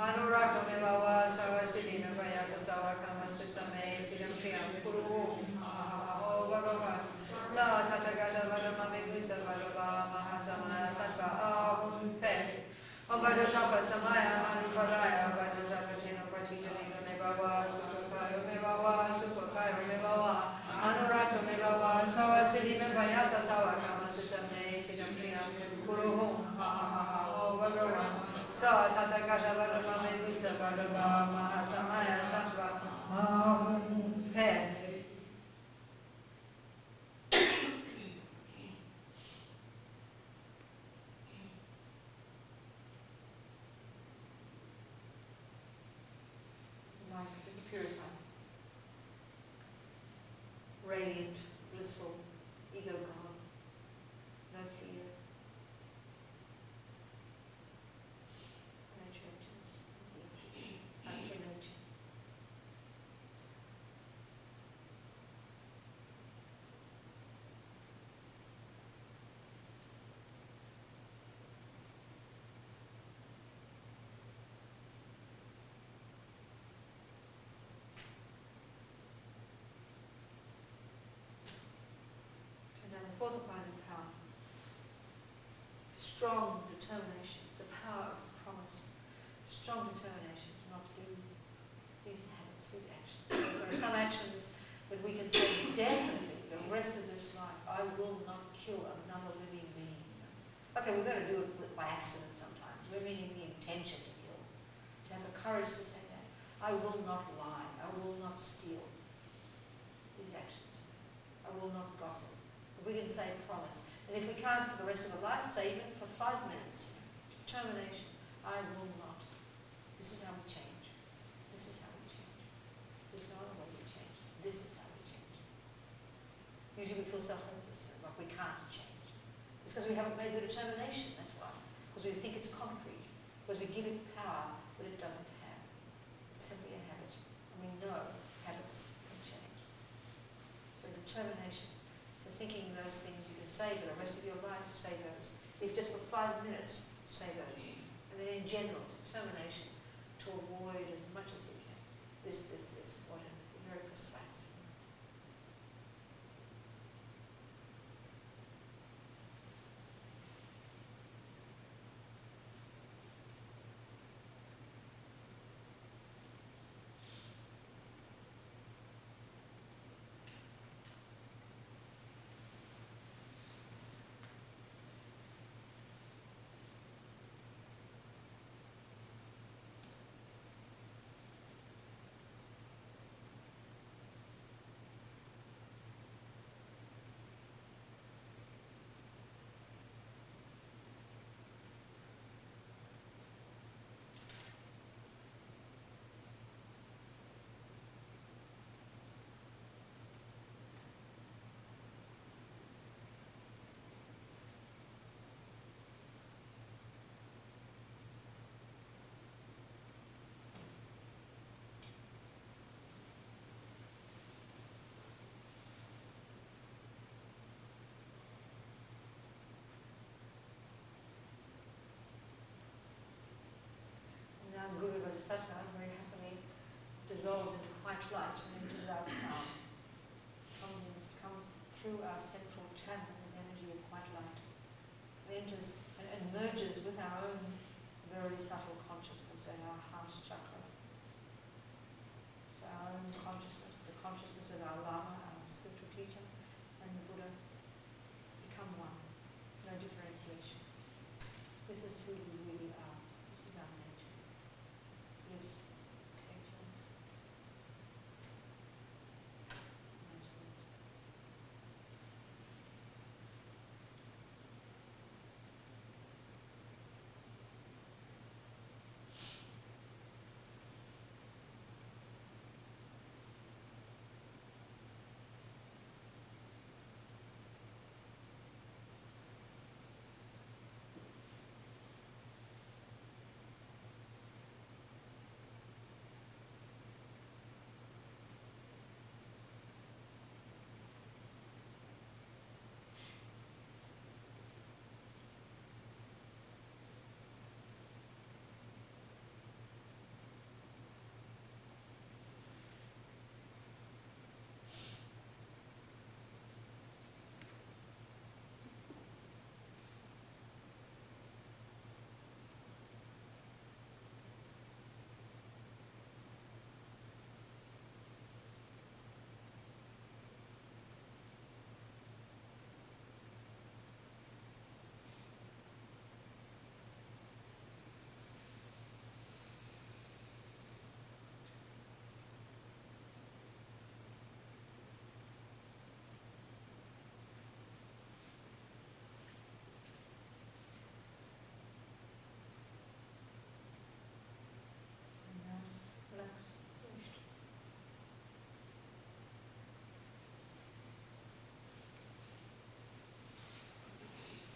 Speaker 3: Anurato Me Bhava Savasiri Me Prayata Savakama Sutta Me Siddham Triyam Kulum Ahahaho Bhagavan Sa Tathagata Vajramame Muksa Vajrava Mahasamaya Sattva Aham Pe Om Vajrasattva Samaya Manupalaya Vajrasattva Teno Patita Vido Me Bhava Sukhayo Me Bhava Sukhayo Me Bhava Anurato Me Bhava Savasiri Me Prayata Savakama Sutta Me Siddham Triyam Kulum Ahahaho Bhagavan Sa Tathagata Vajramame Muksa Vajrava Mahasamaya Sattva Aham Pe. Mind completely purified, radiant, blissful, ego gone, no fear, no changes, after nature. So now the fourth abiding power, strong determination, the power of the promise, strong determination to not do these habits, these actions. So there are some actions that we can say definitely the rest of this life I will not kill another living being. Okay, we're going to do it by accident sometimes. We're meaning the intention to kill. To have the courage to say that. I will not lie. I will not steal. These actions. I will not gossip. We can say promise. And if we can't for the rest of our life, say even for 5 minutes, determination, I will not. This is how we change. This is how we change. There's no other way we change. This is how we change. Usually we feel so hopeless, like we can't change. It's because we haven't made the determination, that's why. Because we think it's concrete. Because we give it power that it doesn't have. It's simply a habit. And we know habits can change. So determination. So thinking those things you can say for the rest of your life, say those. If just for 5 minutes, say those. And then in general, determination to avoid as much as you can. This, whatever. Be very precise. Now Guru Bodhisattva very happily dissolves into white light and enters our crown. Comes through our central channel, this energy of white light. It enters and merges with our own very subtle consciousness and our heart chakra. So our own consciousness, the consciousness of our Lama, our spiritual teacher, and the Buddha,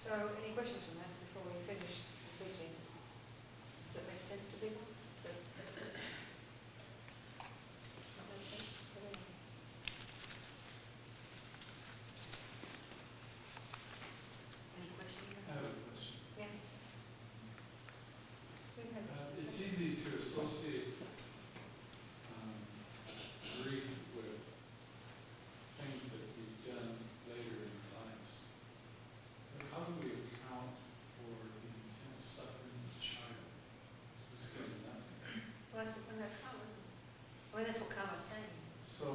Speaker 3: So, any questions on that before we finish completely? Does that make sense to people? Does that not make sense? Any questions?
Speaker 5: I have a question.
Speaker 3: Yeah.
Speaker 5: It's easy to associate grief with things that we've done later in our lives. But how do we account for the intense suffering of a child who's getting nothing?
Speaker 3: Well, that's when that karma, isn't it? I mean, that's what karma's saying.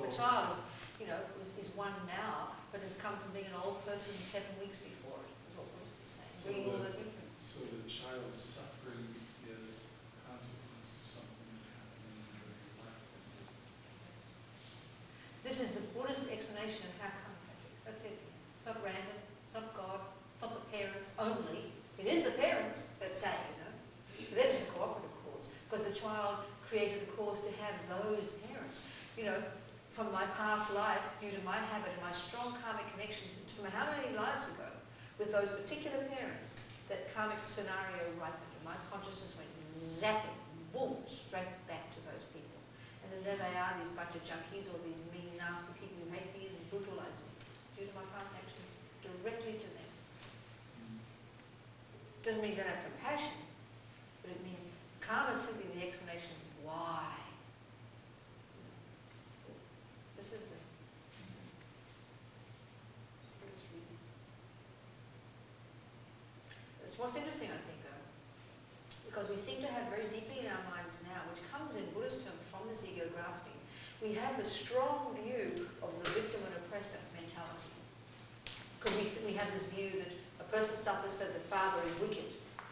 Speaker 3: The child is, is one now, but has come from being an old person 7 weeks before it, is what we're saying. Bringing all those infants.
Speaker 5: So the child's suffering is a consequence of something that happened in their life.
Speaker 3: This is the Buddhist explanation of how karma affects. That's it. It's not random. It's not God. It's not the parents only. It is the parents that say, but that is a cooperative cause, because the child created the cause to have those parents. From my past life, due to my habit and my strong karmic connection from how many lives ago, with those particular parents, that karmic scenario ripened, and my consciousness went zapping, boom, straight back to those people. And then there they are, these bunch of junkies or these mean, nasty people who hate me and brutalize me, due to my past actions, directly to them. Doesn't mean you don't have compassion, but it means karma is simply the explanation of why. This is the reason. It's what's interesting, I think, though, because we seem to have very deeply in our minds now, which comes in Buddhist terms from this ego grasping, we have the strong view of the victim and oppressor mentality. Because we have this view that a person suffers so the father is wicked.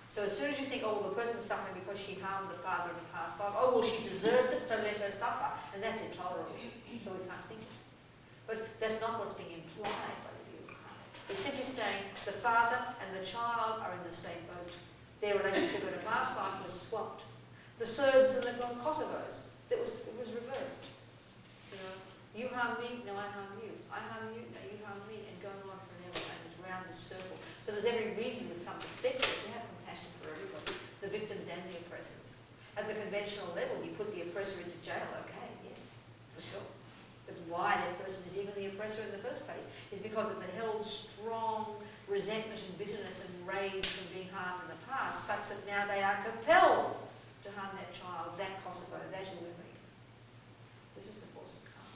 Speaker 3: So as soon as you think, oh, well, the person's suffering because she harmed the father in the past life, oh, well, she deserves it, so let her suffer. And that's intolerable. So we can't think of it. But that's not what's being implied by the view of karma. It's simply saying the father and the child are in the same boat. Their relationship in a past life was swapped. The Serbs and the Kosovos, it was reversed. You harm me, no, I harm you. I harm you, no, you harm me, and going on forever, and it's round this circle. So there's every reason with some perspective to have compassion for everybody, the victims and the oppressors. At the conventional level, you put the oppressor into jail, okay, yeah, for sure. But why that person is even the oppressor in the first place is because of the held strong resentment and bitterness and rage from being harmed in the past, such that now they are compelled to harm that child, that Kosovo, that whoever. This is the force of karma.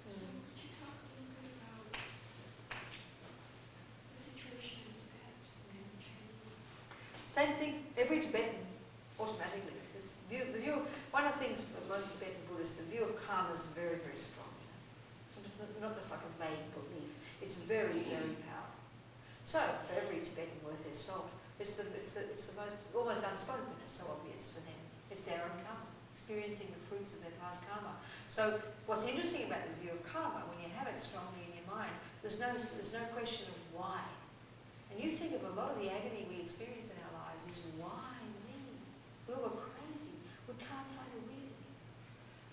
Speaker 4: So could you talk a little bit about the situation in Tibet and Chinese?
Speaker 3: Same thing, every Tibetan automatically. One of the things for most Tibetan Buddhists, the view of karma is very, very strong. It's not just like a vague belief. It's very, very powerful. So, for every Tibetan worth their salt, it's the most almost unspoken. It's so obvious for them. It's their own karma, experiencing the fruits of their past karma. So, what's interesting about this view of karma, when you have it strongly in your mind, there's no question of why. And you think of a lot of the agony we experience in our lives is why me? We were crazy. We can't find a reason.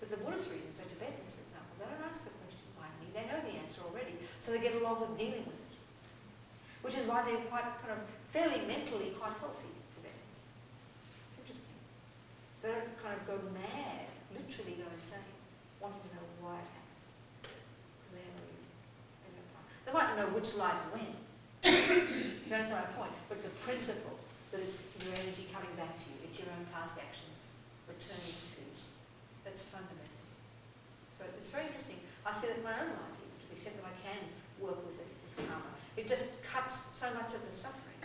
Speaker 3: But the Buddhist reason, so Tibetans, for example, they don't ask the question why me. They know the answer already, so they get along with dealing with it. Which is why they're quite kind of fairly mentally quite healthy, Tibetans. It's interesting. They don't kind of go mad, literally go insane, wanting to know why it happened. Because they have a reason. They might know which life when. You understand my point? But the principle that it's your energy coming back to you, it's your own past actions returning to you. That's fundamental. So it's very interesting. I see that in my own life, even, to the extent that I can work with it, with karma. It just cuts so much of the suffering.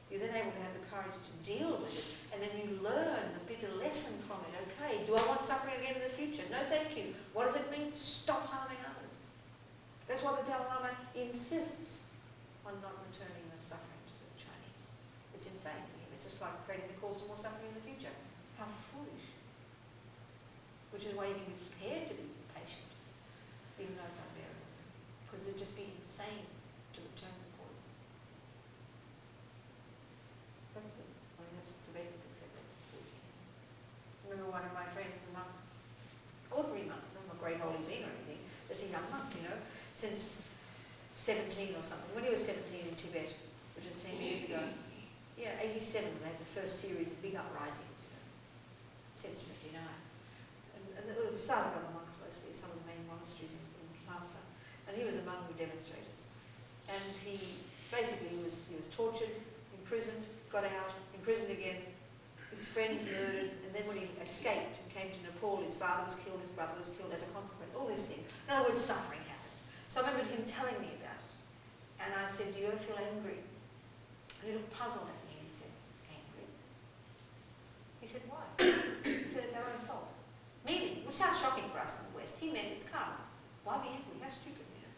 Speaker 3: You're then able to have the courage to deal with it, and then you learn the bitter lesson from it. Okay, do I want suffering again in the future? No, thank you. What does it mean? Stop harming others. That's why the Dalai Lama insists on not returning the suffering to the Chinese. It's insane to him. It's just like creating the cause for more suffering in the future. How foolish. Which is why you can be prepared to be patient, even though it's unbearable. Because it'd just be insane to return the cause. young monk, you know, since 17 or something. When he was 17 in Tibet, which is 10 years ago, yeah, 87, they had the first series of big uprisings, you know, since 59. And it was started by the monks mostly, some of the main monasteries in Lhasa. And he was among the demonstrators. And he basically was tortured, imprisoned, got out, imprisoned again, his friends murdered, and then when he escaped and came to Nepal, his father was killed, his brother was killed as a consequence, all these things. In other words, suffering happened. So I remember him telling me about it. And I said, do you ever feel angry? And he looked puzzled at me and he said, angry? He said, why? He said, it's our own fault. Meaning, which sounds shocking for us in the West, he meant it's karma. Why be angry? How stupid, you know?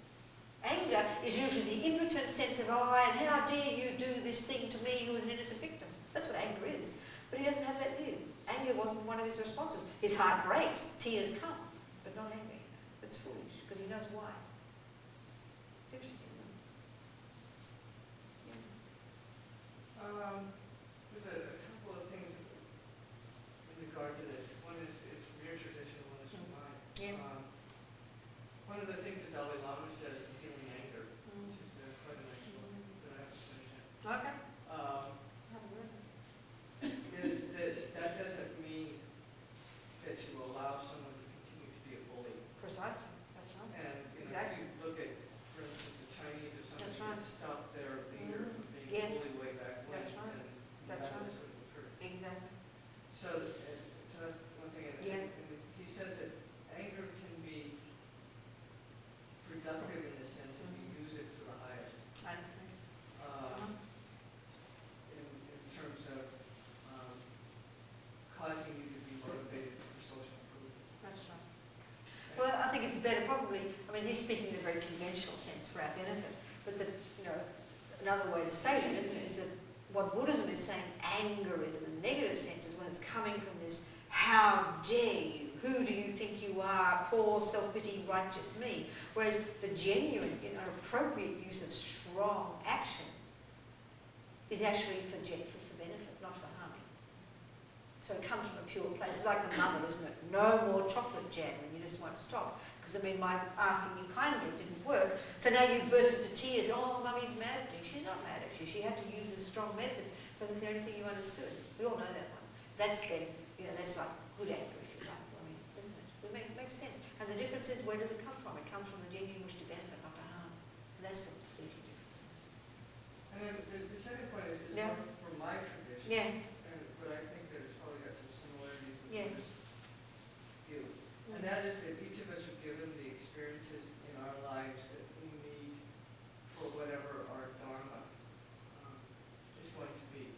Speaker 3: Anger is usually the impotent sense of, oh, and how dare you do this thing to me who is an innocent victim. That's what anger is. But he doesn't have that view. Anger wasn't one of his responses. His heart breaks, tears come, but not anger. It's foolish, because he knows why. It's interesting, isn't it? Yeah.
Speaker 6: There's a couple of things in regard to this. One is from your tradition, one is from mine.
Speaker 3: Yeah.
Speaker 6: One of the things that Dalai Lama says in Healing Anger, which is quite a nice book that I haven't finished yet,
Speaker 3: Okay.
Speaker 6: is that doesn't mean that you allow someone to continue to be a bully.
Speaker 3: Precisely. That's right.
Speaker 6: And you know,
Speaker 3: Exactly.
Speaker 6: if you look at, for instance, the Chinese or something
Speaker 3: That's right.
Speaker 6: that stopped their leader from being
Speaker 3: Yes.
Speaker 6: bullied way back when,
Speaker 3: That's right.
Speaker 6: and
Speaker 3: That's
Speaker 6: that
Speaker 3: right.
Speaker 6: sort of occurred.
Speaker 3: Exactly.
Speaker 6: So that's one thing.
Speaker 3: Yeah.
Speaker 6: And he says that anger can be productive in the sense that you use it for the highest.
Speaker 3: I understand.
Speaker 6: In terms of causing you to be motivated for social improvement.
Speaker 3: That's right. Well, I think it's better probably, I mean, he's speaking in a very conventional sense for our benefit, but another way to say that, isn't it, is that what Buddhism is saying anger is in the negative sense is when it's coming from this, how dare you, who do you think you are, poor, self-pitying, righteous me, whereas the genuine, appropriate use of strong action is actually for benefit, not for harming. So it comes from a pure place. It's like the mother, isn't it? No more chocolate jam, and you just won't stop. Because, my asking you kindly didn't work. So now you burst into tears. Oh, Mummy's mad at you. She's not mad at you. She had to use this strong method because it's the only thing you understood. We all know that one. That's then, that's like good anger, if you like. Isn't it? It makes sense. And the difference is, where does it come from? It comes from the genuine wish to benefit, not to harm. And that's completely different.
Speaker 6: And then the second point is
Speaker 3: Yeah.
Speaker 6: from my tradition.
Speaker 3: Yeah.
Speaker 6: But I think that it's probably got some similarities with
Speaker 3: Yes.
Speaker 6: this view. And that is that each of us are given the experiences in our lives that we need for whatever our dharma is going to be.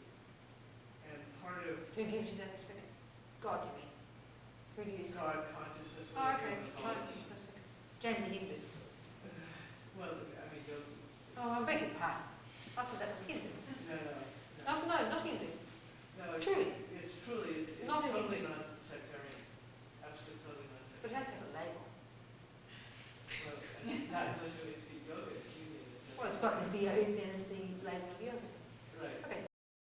Speaker 6: And part of
Speaker 3: Who gives you that experience? God, you mean? Who do you say?
Speaker 6: God consciousness.
Speaker 3: Oh, okay. James a Hindu.
Speaker 6: Well, I mean,
Speaker 3: Oh, I beg your pardon. I thought that